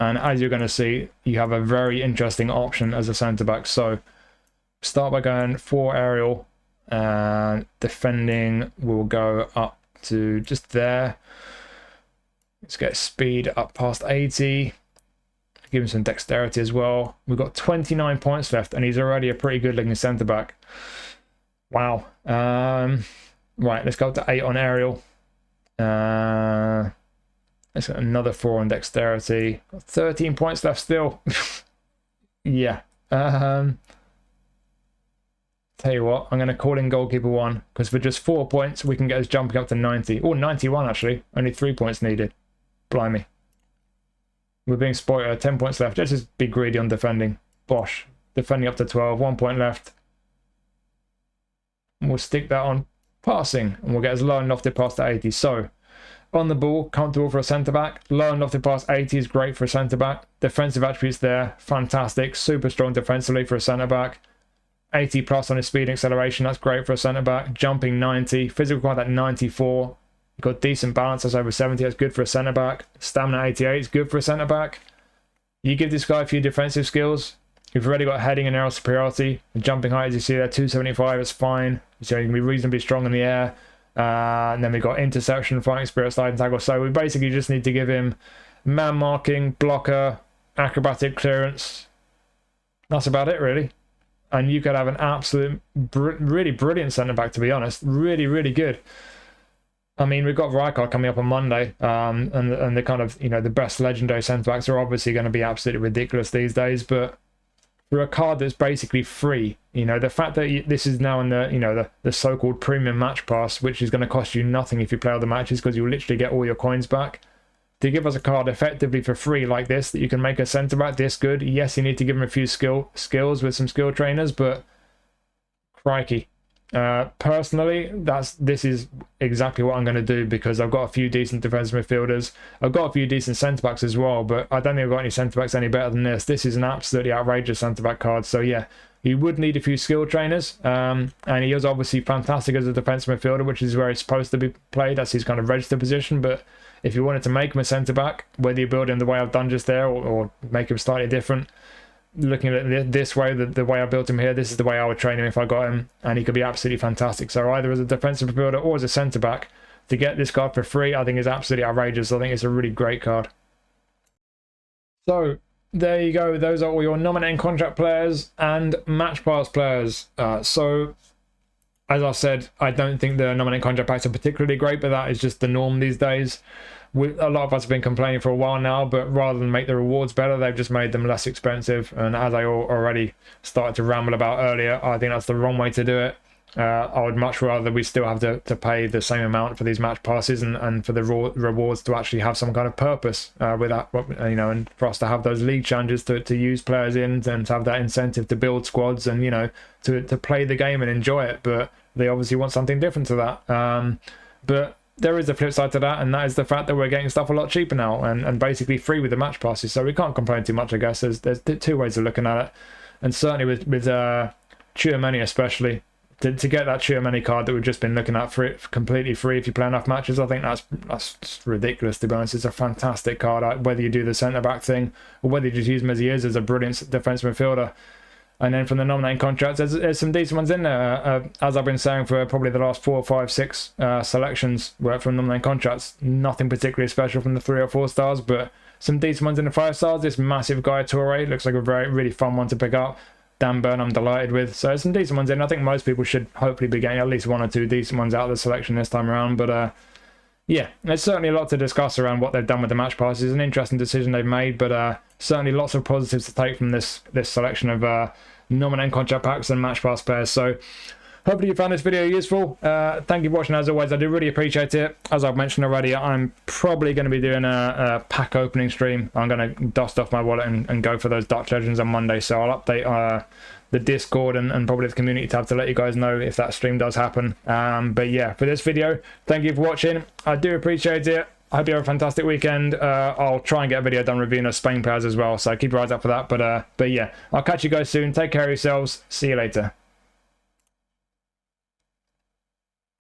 and as you're going to see, you have a very interesting option as a centre back. So start by going 4 aerial. Defending will go up to just there. Let's get speed up past 80. Give him some dexterity as well. We've got 29 points left, and he's already a pretty good looking centre back. Wow. Right, let's go up to 8 on aerial. Let's get another 4 on dexterity. Got 13 points left still. Yeah. Tell you what, I'm going to call in goalkeeper 1, because for just 4 points, we can get us jumping up to 90. Or 91, actually. Only 3 points needed. Blimey. We're being spoiled. 10 points left. Let's just be greedy on defending. Bosh. Defending up to 12. 1 point left. And we'll stick that on passing. And we'll get us low and lofted past to 80. So, on the ball, comfortable for a centre-back. Low and lofted past 80 is great for a centre-back. Defensive attributes there. Fantastic. Super strong defensively for a centre-back. 80 plus on his speed and acceleration, that's great for a centre-back. Jumping 90, physical quite at 94. You've got decent balance, that's over 70, that's good for a centre-back. Stamina 88 is good for a centre-back. You give this guy a few defensive skills. You've already got heading and aerial superiority. The jumping height, as you see there, 275 is fine. So you can be reasonably strong in the air. And then we've got interception, fighting spirit, sliding tackle. So we basically just need to give him man marking, blocker, acrobatic clearance. That's about it, really. And you could have an absolute, really brilliant centre-back, to be honest. Really, really good. I mean, we've got Rijkaard coming up on Monday. And the kind of, you know, the best legendary centre-backs are obviously going to be absolutely ridiculous these days. But for a card that's basically free, you know, the fact that this is now in the, you know, the so-called premium match pass, which is going to cost you nothing if you play all the matches because you'll literally get all your coins back. To give us a card effectively for free like this, that you can make a centre-back this good. Yes, you need to give him a few skills with some skill trainers, but crikey. Personally, this is exactly what I'm going to do, because I've got a few decent defensive midfielders. I've got a few decent centre-backs as well, but I don't think I've got any centre-backs any better than this. This is an absolutely outrageous centre-back card, so yeah. You would need a few skill trainers, and he is obviously fantastic as a defensive midfielder, which is where he's supposed to be played. That's his kind of registered position, but if you wanted to make him a centre-back, whether you build him the way I've done just there or make him slightly different, looking at it this way, the way I built him here, this is the way I would train him if I got him, and he could be absolutely fantastic. So either as a defensive midfielder or as a centre-back, to get this card for free, I think is absolutely outrageous. I think it's a really great card. So there you go. Those are all your nominating contract players and match pass players. So as I said, I don't think the nominating contract packs are particularly great, but that is just the norm these days. A lot of us have been complaining for a while now, but rather than make the rewards better, they've just made them less expensive. And as I already started to ramble about earlier, I think that's the wrong way to do it. I would much rather we still have to pay the same amount for these match passes and for the rewards to actually have some kind of purpose with that, you know, and for us to have those league challenges to use players in and to have that incentive to build squads and, you know, to play the game and enjoy it. But they obviously want something different to that. But there is a flip side to that, and that is the fact that we're getting stuff a lot cheaper now and basically free with the match passes. So we can't complain too much, I guess. There's two ways of looking at it, and certainly with Tchouaméni especially, to get that Tchouaméni card that we've just been looking at for it completely free if you play enough matches, I think that's ridiculous, to be honest. It's a fantastic card, whether you do the centre back thing or whether you just use him as he is as a brilliant defensive midfielder. And then from the nominating contracts, there's some decent ones in there. As I've been saying for probably the last 4, 5, 6 selections from nominating contracts, nothing particularly special from the 3 or 4 stars, but some decent ones in the 5 stars. This massive guy, Touré, looks like a really fun one to pick up. Dan Burn, I'm delighted with. So there's some decent ones in. I think most people should hopefully be getting at least 1 or 2 decent ones out of the selection this time around. But yeah, there's certainly a lot to discuss around what they've done with the match passes. It's an interesting decision they've made, but certainly lots of positives to take from this selection of nominating contract packs and match pass players. So hopefully you found this video useful. Thank you for watching as always. I do really appreciate it. As I've mentioned already, I'm probably going to be doing a pack opening stream. I'm going to dust off my wallet and go for those Dutch Legends on Monday. So I'll update the Discord and probably the community tab to let you guys know if that stream does happen. But yeah, for this video, thank you for watching. I do appreciate it. I hope you have a fantastic weekend. I'll try and get a video done reviewing those Spain players as well, so keep your eyes up for that. But yeah, I'll catch you guys soon. Take care of yourselves. See you later.